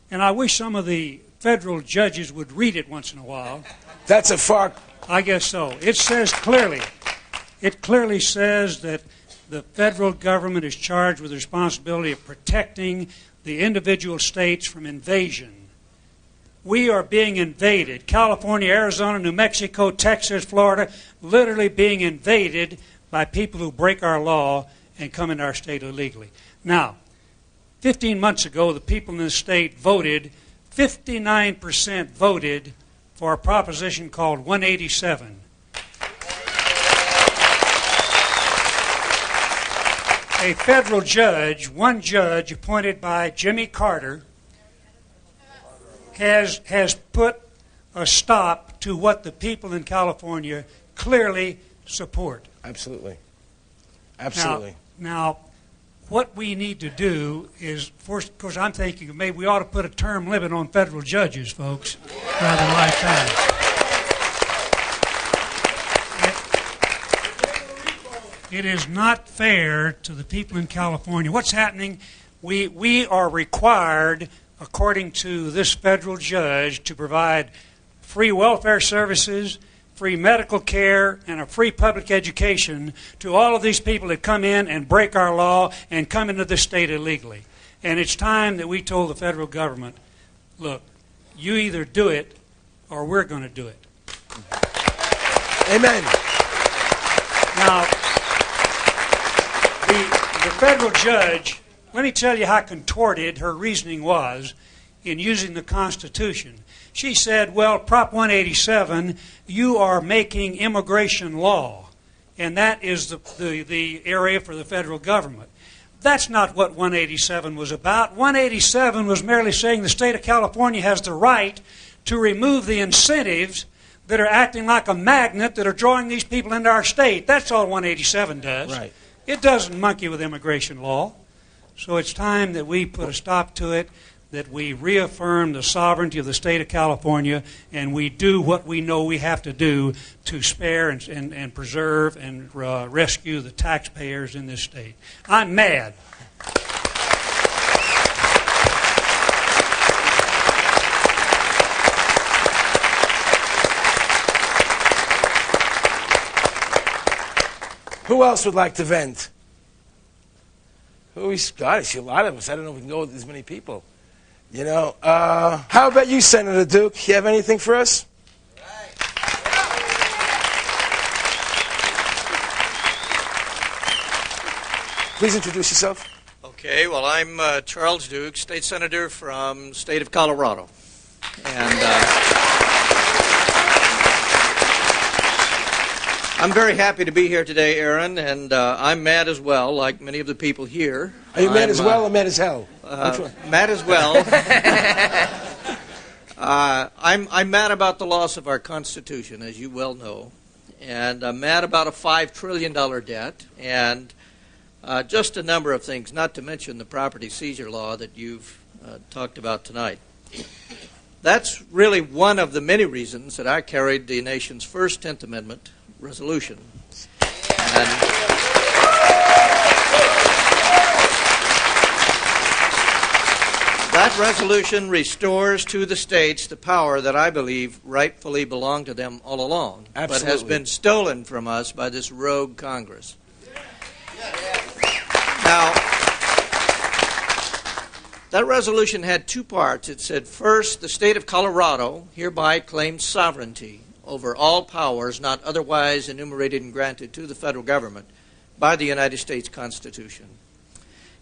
and I wish some of the federal judges would read it once in a while. That's a far... I guess so. It says clearly, it clearly says that the federal government is charged with the responsibility of protecting the individual states from invasion. We are being invaded. California, Arizona, New Mexico, Texas, Florida, literally being invaded by people who break our law and come into our state illegally. Now, 15 months ago, the people in the state voted, 59% voted for a proposition called 187. A federal judge, one judge appointed by Jimmy Carter, has put a stop to what the people in California clearly support. Absolutely. Absolutely. Now, what we need to do is, first, of course, I'm thinking maybe we ought to put a term limit on federal judges, folks, rather than lifetime. It is not fair to the people in California. What's happening? We are required, according to this federal judge, to provide free welfare services, free medical care, and a free public education to all of these people that come in and break our law and come into this state illegally. And it's time that we told the federal government, look, you either do it or we're going to do it. Amen. Now, the federal judge, let me tell you how contorted her reasoning was in using the Constitution. She said, well, Prop 187, you are making immigration law, and that is the area for the federal government. That's not what 187 was about. 187 was merely saying the state of California has the right to remove the incentives that are acting like a magnet that are drawing these people into our state. That's all 187 does. Right. It doesn't monkey with immigration law. So it's time that we put a stop to it, that we reaffirm the sovereignty of the state of California, and we do what we know we have to do to spare and preserve and rescue the taxpayers in this state. I'm mad. Who else would like to vent? God, I see a lot of us. I don't know if we can go with as many people. You know, how about you, Senator Duke? You have anything for us? Please introduce yourself. Okay, well, I'm Charles Duke, state senator from the state of Colorado. And I'm very happy to be here today, Aaron, and I'm mad as well, like many of the people here. Are you mad as well or mad as hell? Mad as well. I'm mad about the loss of our Constitution, as you well know, and I'm mad about a $5 trillion debt, and just a number of things, not to mention the property seizure law that you've talked about tonight. That's really one of the many reasons that I carried the nation's first 10th Amendment resolution. And that resolution restores to the states the power that I believe rightfully belonged to them all along, Absolutely. but has been stolen from us by this rogue Congress. Now, That resolution had two parts. It said, first, the state of Colorado hereby claims sovereignty over all powers not otherwise enumerated and granted to the federal government by the United States Constitution.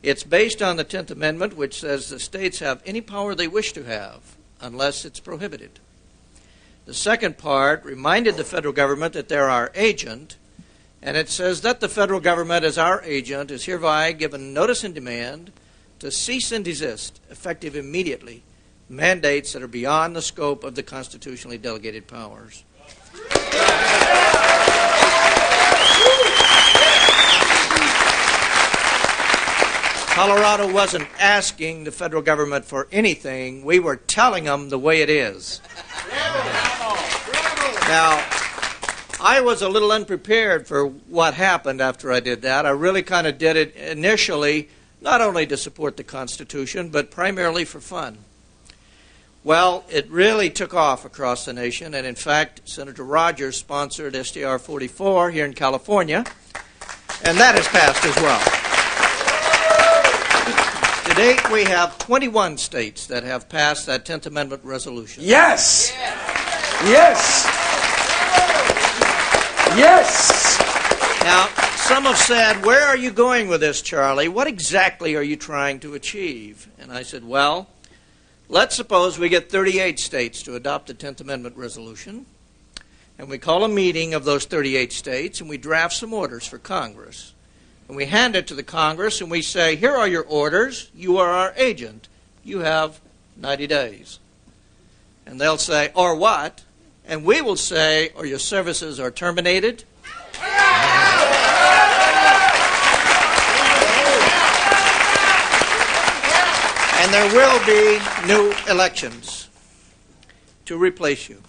It's based on the 10th Amendment, which says the states have any power they wish to have, unless it's prohibited. The second part reminded the federal government that they're our agent, and it says that the federal government, as our agent, is hereby given notice and demand to cease and desist, effective immediately, mandates that are beyond the scope of the constitutionally delegated powers. Colorado wasn't asking the federal government for anything. We were telling them the way it is. Now, I was a little unprepared for what happened after I did that. I really kind of did it initially, not only to support the Constitution, but primarily for fun. Well, it really took off across the nation, and in fact, Senator Rogers sponsored SDR 44 here in California, and that has passed as well. To date, we have 21 states that have passed that 10th Amendment resolution. Yes! Yes! Yes! Now, some have said, where are you going with this, Charlie? What exactly are you trying to achieve? And I said, well, let's suppose we get 38 states to adopt the 10th Amendment resolution, and we call a meeting of those 38 states, and we draft some orders for Congress. And we hand it to the Congress, and we say, here are your orders. You are our agent. You have 90 days. And they'll say, or what? And we will say, or your services are terminated. And there will be new elections to replace you.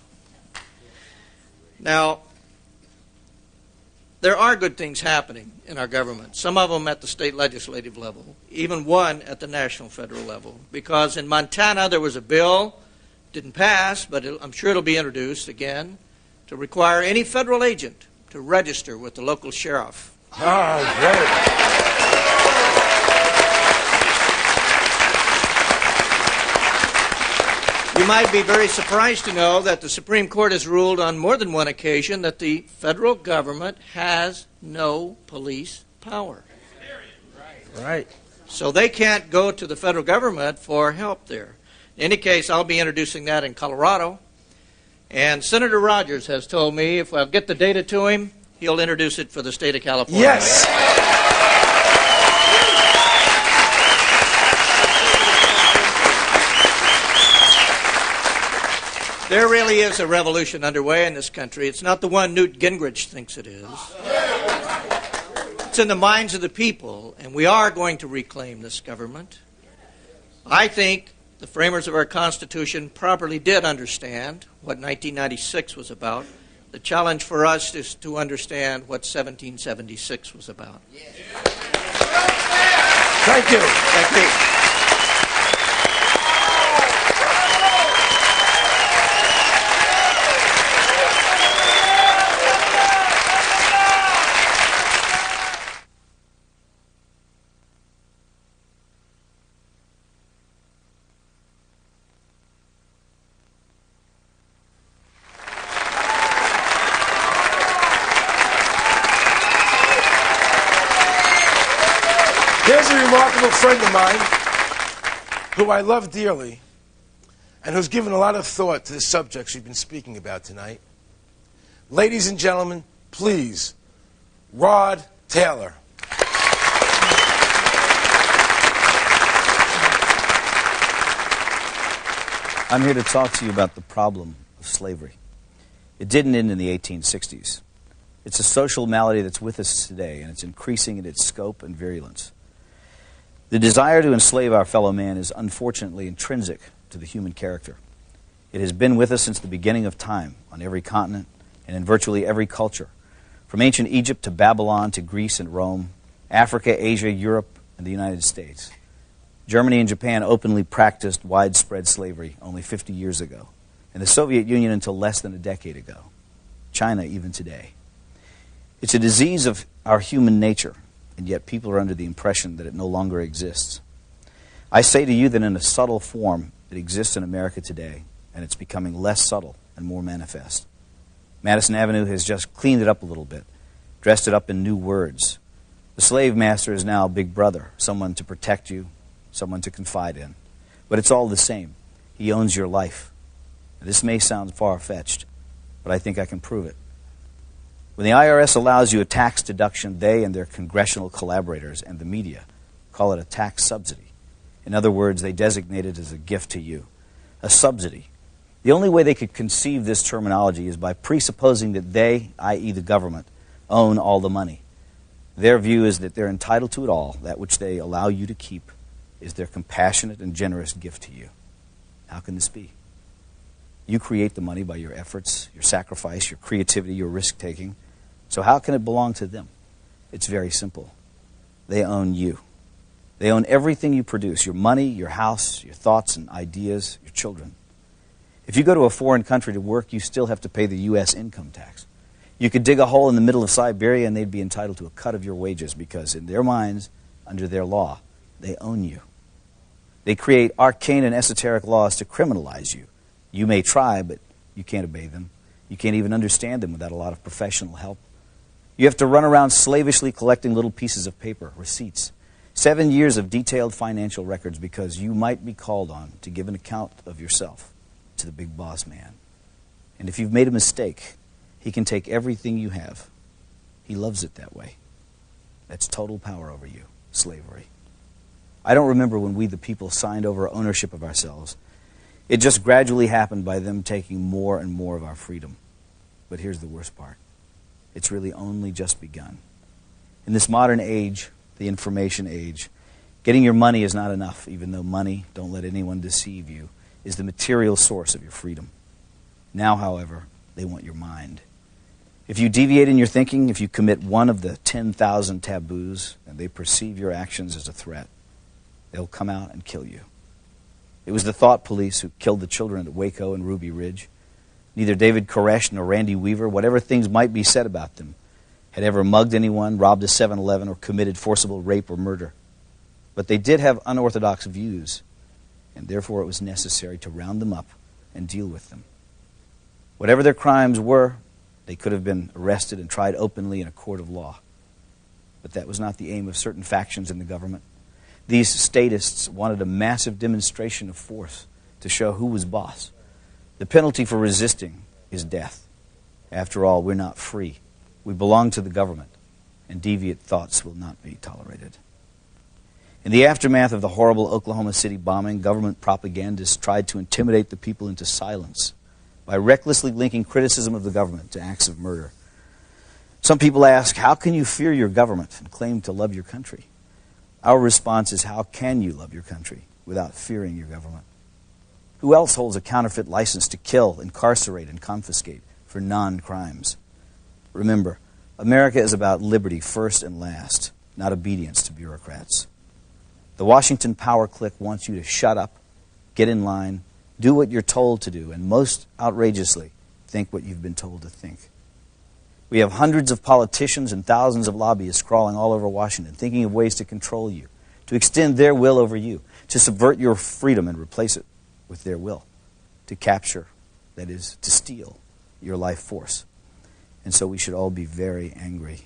Now, there are good things happening in our government, some of them at the state legislative level, even one at the national federal level. Because in Montana there was a bill, didn't pass, but I'm sure it'll be introduced again, to require any federal agent to register with the local sheriff. Oh, great. You might be very surprised to know that the Supreme Court has ruled on more than one occasion that the federal government has no police power. Right. So they can't go to the federal government for help there. In any case, I'll be introducing that in Colorado. And Senator Rogers has told me if I'll get the data to him, he'll introduce it for the state of California. Yes. There really is a revolution underway in this country. It's not the one Newt Gingrich thinks it is. It's in the minds of the people, and we are going to reclaim this government. I think the framers of our Constitution properly did understand what 1996 was about. The challenge for us is to understand what 1776 was about. Thank you. Thank you. Here's a remarkable friend of mine who I love dearly and who's given a lot of thought to the subjects we've been speaking about tonight. Ladies and gentlemen, please, Rod Taylor. I'm here to talk to you about the problem of slavery. It didn't end in the 1860s. It's a social malady that's with us today, and it's increasing in its scope and virulence. The desire to enslave our fellow man is unfortunately intrinsic to the human character. It has been with us since the beginning of time, on every continent and in virtually every culture, from ancient Egypt to Babylon to Greece and Rome, Africa, Asia, Europe, and the United States. Germany and Japan openly practiced widespread slavery only 50 years ago, and the Soviet Union until less than a decade ago. China even today. It's a disease of our human nature, and yet people are under the impression that it no longer exists. I say to you that in a subtle form it exists in America today, and it's becoming less subtle and more manifest. Madison Avenue has just cleaned it up a little bit, dressed it up in new words. The slave master is now Big Brother, someone to protect you, someone to confide in. But it's all the same. He owns your life. This may sound far-fetched, but I think I can prove it. When the IRS allows you a tax deduction, they and their congressional collaborators and the media call it a tax subsidy. In other words, they designate it as a gift to you, a subsidy. The only way they could conceive this terminology is by presupposing that they, i.e. the government, own all the money. Their view is that they're entitled to it all. That which they allow you to keep is their compassionate and generous gift to you. How can this be? You create the money by your efforts, your sacrifice, your creativity, your risk-taking. So how can it belong to them? It's very simple. They own you. They own everything you produce, your money, your house, your thoughts and ideas, your children. If you go to a foreign country to work, you still have to pay the U.S. income tax. You could dig a hole in the middle of Siberia and they'd be entitled to a cut of your wages because in their minds, under their law, they own you. They create arcane and esoteric laws to criminalize you. You may try, but you can't obey them. You can't even understand them without a lot of professional help. You have to run around slavishly collecting little pieces of paper, receipts. 7 years of detailed financial records because you might be called on to give an account of yourself to the big boss man. And if you've made a mistake, he can take everything you have. He loves it that way. That's total power over you, slavery. I don't remember when we, the people, signed over ownership of ourselves. It just gradually happened by them taking more and more of our freedom. But here's the worst part. It's really only just begun. In this modern age, the information age, getting your money is not enough, even though money, don't let anyone deceive you, is the material source of your freedom. Now, however, they want your mind. If you deviate in your thinking, if you commit one of the 10,000 taboos, and they perceive your actions as a threat, they'll come out and kill you. It was the thought police who killed the children at Waco and Ruby Ridge. Neither David Koresh nor Randy Weaver, whatever things might be said about them, had ever mugged anyone, robbed a 7-Eleven, or committed forcible rape or murder. But they did have unorthodox views, and therefore it was necessary to round them up and deal with them. Whatever their crimes were, they could have been arrested and tried openly in a court of law. But that was not the aim of certain factions in the government. These statists wanted a massive demonstration of force to show who was boss. The penalty for resisting is death. After all, we're not free. We belong to the government, and deviant thoughts will not be tolerated. In the aftermath of the horrible Oklahoma City bombing, government propagandists tried to intimidate the people into silence by recklessly linking criticism of the government to acts of murder. Some people ask, how can you fear your government and claim to love your country? Our response is, how can you love your country without fearing your government? Who else holds a counterfeit license to kill, incarcerate, and confiscate for non-crimes? Remember, America is about liberty first and last, not obedience to bureaucrats. The Washington power clique wants you to shut up, get in line, do what you're told to do, and most outrageously, think what you've been told to think. We have hundreds of politicians and thousands of lobbyists crawling all over Washington, thinking of ways to control you, to extend their will over you, to subvert your freedom and replace it with their will, to capture, that is, to steal your life force. And so we should all be very angry,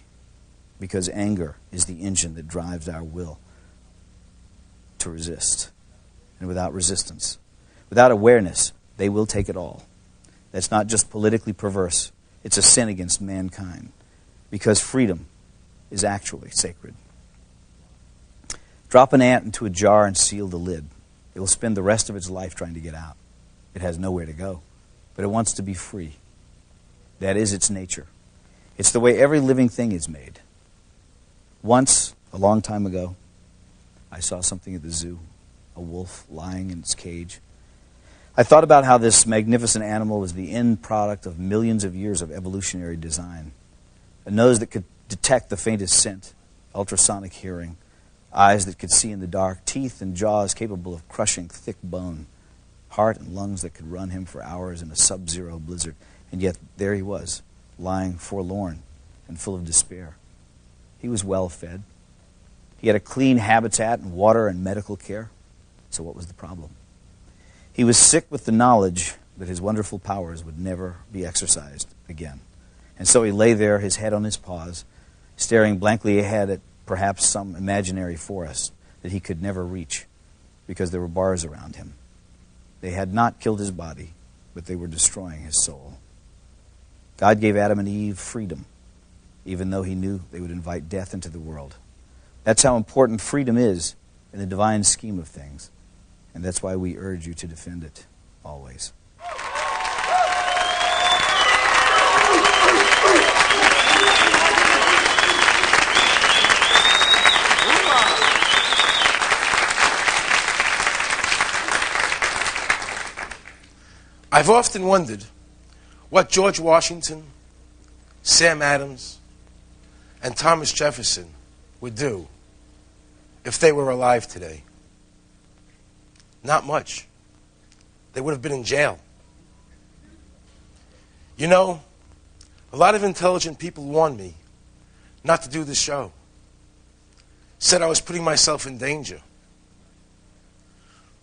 because anger is the engine that drives our will to resist. And without resistance, without awareness, they will take it all. That's not just politically perverse. It's a sin against mankind, because freedom is actually sacred. Drop an ant into a jar and seal the lid. It will spend the rest of its life trying to get out. It has nowhere to go, but it wants to be free. That is its nature. It's the way every living thing is made. Once, a long time ago, I saw something at the zoo, a wolf lying in its cage. I thought about how this magnificent animal was the end product of millions of years of evolutionary design. A nose that could detect the faintest scent, ultrasonic hearing, eyes that could see in the dark, teeth and jaws capable of crushing thick bone, heart and lungs that could run him for hours in a sub-zero blizzard. And yet there he was, lying forlorn and full of despair. He was well fed. He had a clean habitat and water and medical care. So what was the problem? He was sick with the knowledge that his wonderful powers would never be exercised again. And so he lay there, his head on his paws, staring blankly ahead at perhaps some imaginary forest that he could never reach because there were bars around him. They had not killed his body, but they were destroying his soul. God gave Adam and Eve freedom, even though he knew they would invite death into the world. That's how important freedom is in the divine scheme of things, and that's why we urge you to defend it always. I've often wondered what George Washington, Sam Adams, and Thomas Jefferson would do if they were alive today. Not much. They would have been in jail. You know, a lot of intelligent people warned me not to do this show. Said I was putting myself in danger.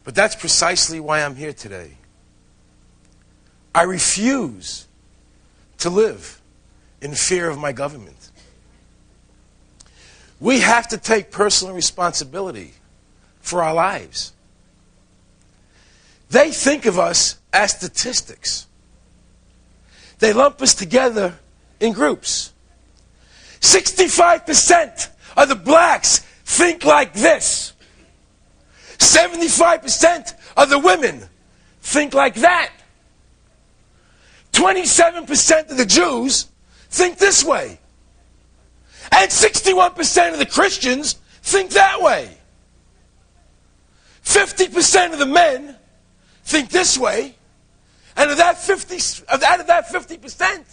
But that's precisely why I'm here today. I refuse to live in fear of my government. We have to take personal responsibility for our lives. They think of us as statistics. They lump us together in groups. 65% of the blacks think like this. 75% of the women think like that. 27% of the Jews think this way. And 61% of the Christians think that way. 50% of the men think this way. And out of that 50%,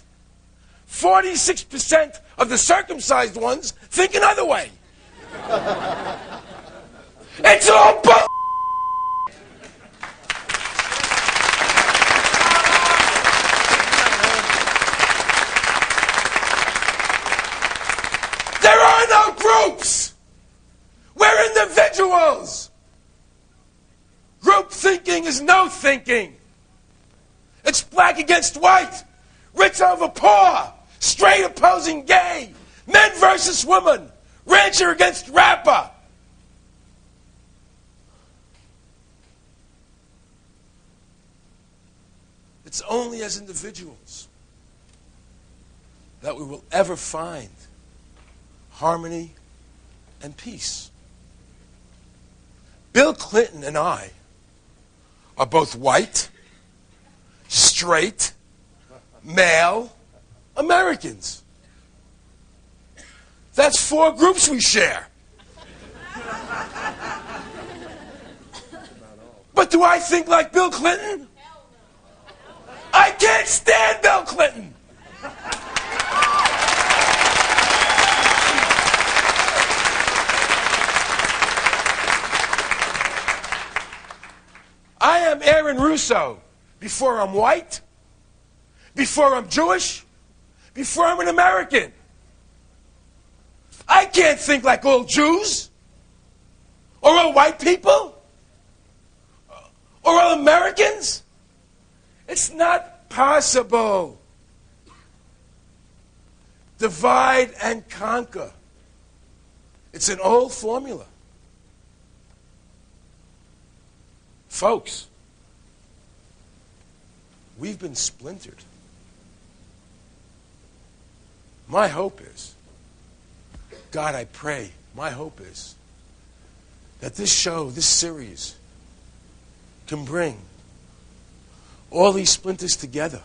46% of the circumcised ones think another way. It's all bull. There are no groups. We're individuals. Group thinking is no thinking. It's black against white, rich over poor, straight opposing gay, men versus women, rancher against rapper. It's only as individuals that we will ever find harmony and peace. Bill Clinton and I are both white, straight, male Americans. That's 4 groups we share. But do I think like Bill Clinton? I can't stand Bill Clinton. I am Aaron Russo before I'm white, before I'm Jewish, before I'm an American. I can't think like all Jews, or all white people, or all Americans. It's not possible. Divide and conquer. It's an old formula. Folks, we've been splintered. My hope is, God, I pray, my hope is that this show, this series, can bring all these splinters together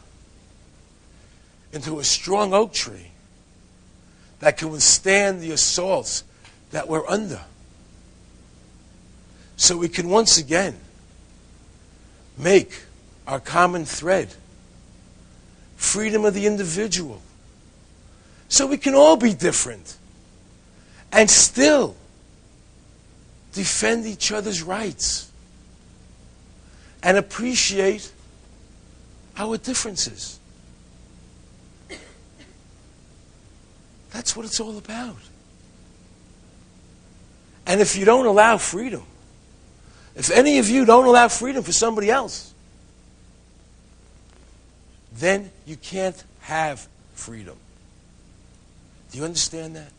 into a strong oak tree that can withstand the assaults that we're under. So we can once again make our common thread freedom of the individual. So we can all be different and still defend each other's rights and appreciate our differences. That's what it's all about. And if you don't allow freedom, If any of you don't allow freedom for somebody else, then you can't have freedom. Do you understand that?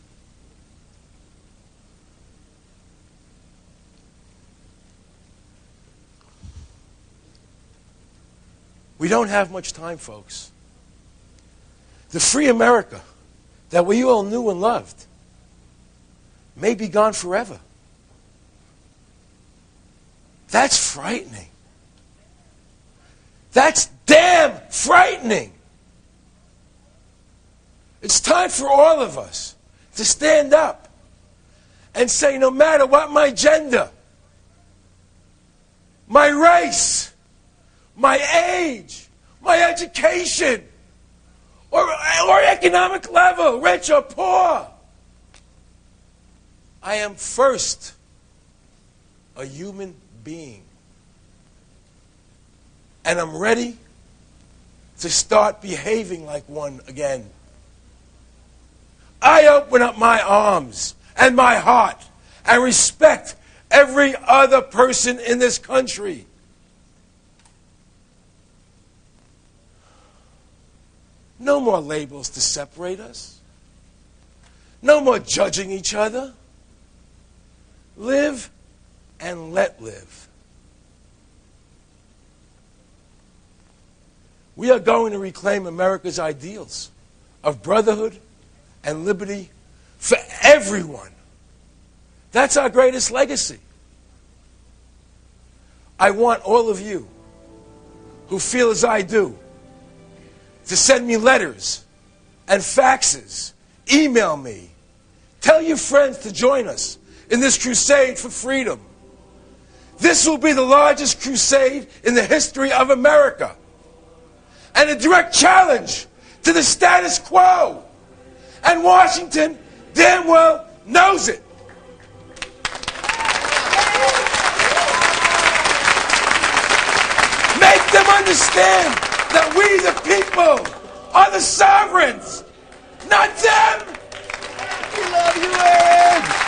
We don't have much time, folks. The free America that we all knew and loved may be gone forever. That's frightening. That's damn frightening. It's time for all of us to stand up and say, no matter what my gender, my race, my age, my education, or economic level, rich or poor, I am first a human being. And I'm ready to start behaving like one again. I open up my arms and my heart and respect every other person in this country. No more labels to separate us. No more judging each other. Live and let live. We are going to reclaim America's ideals of brotherhood and liberty for everyone. That's our greatest legacy. I want all of you who feel as I do to send me letters and faxes, email me, tell your friends to join us in this crusade for freedom. This will be the largest crusade in the history of America, and a direct challenge to the status quo. And Washington damn well knows it. Make them understand that we, the people, are the sovereigns, not them. We love you, Ed.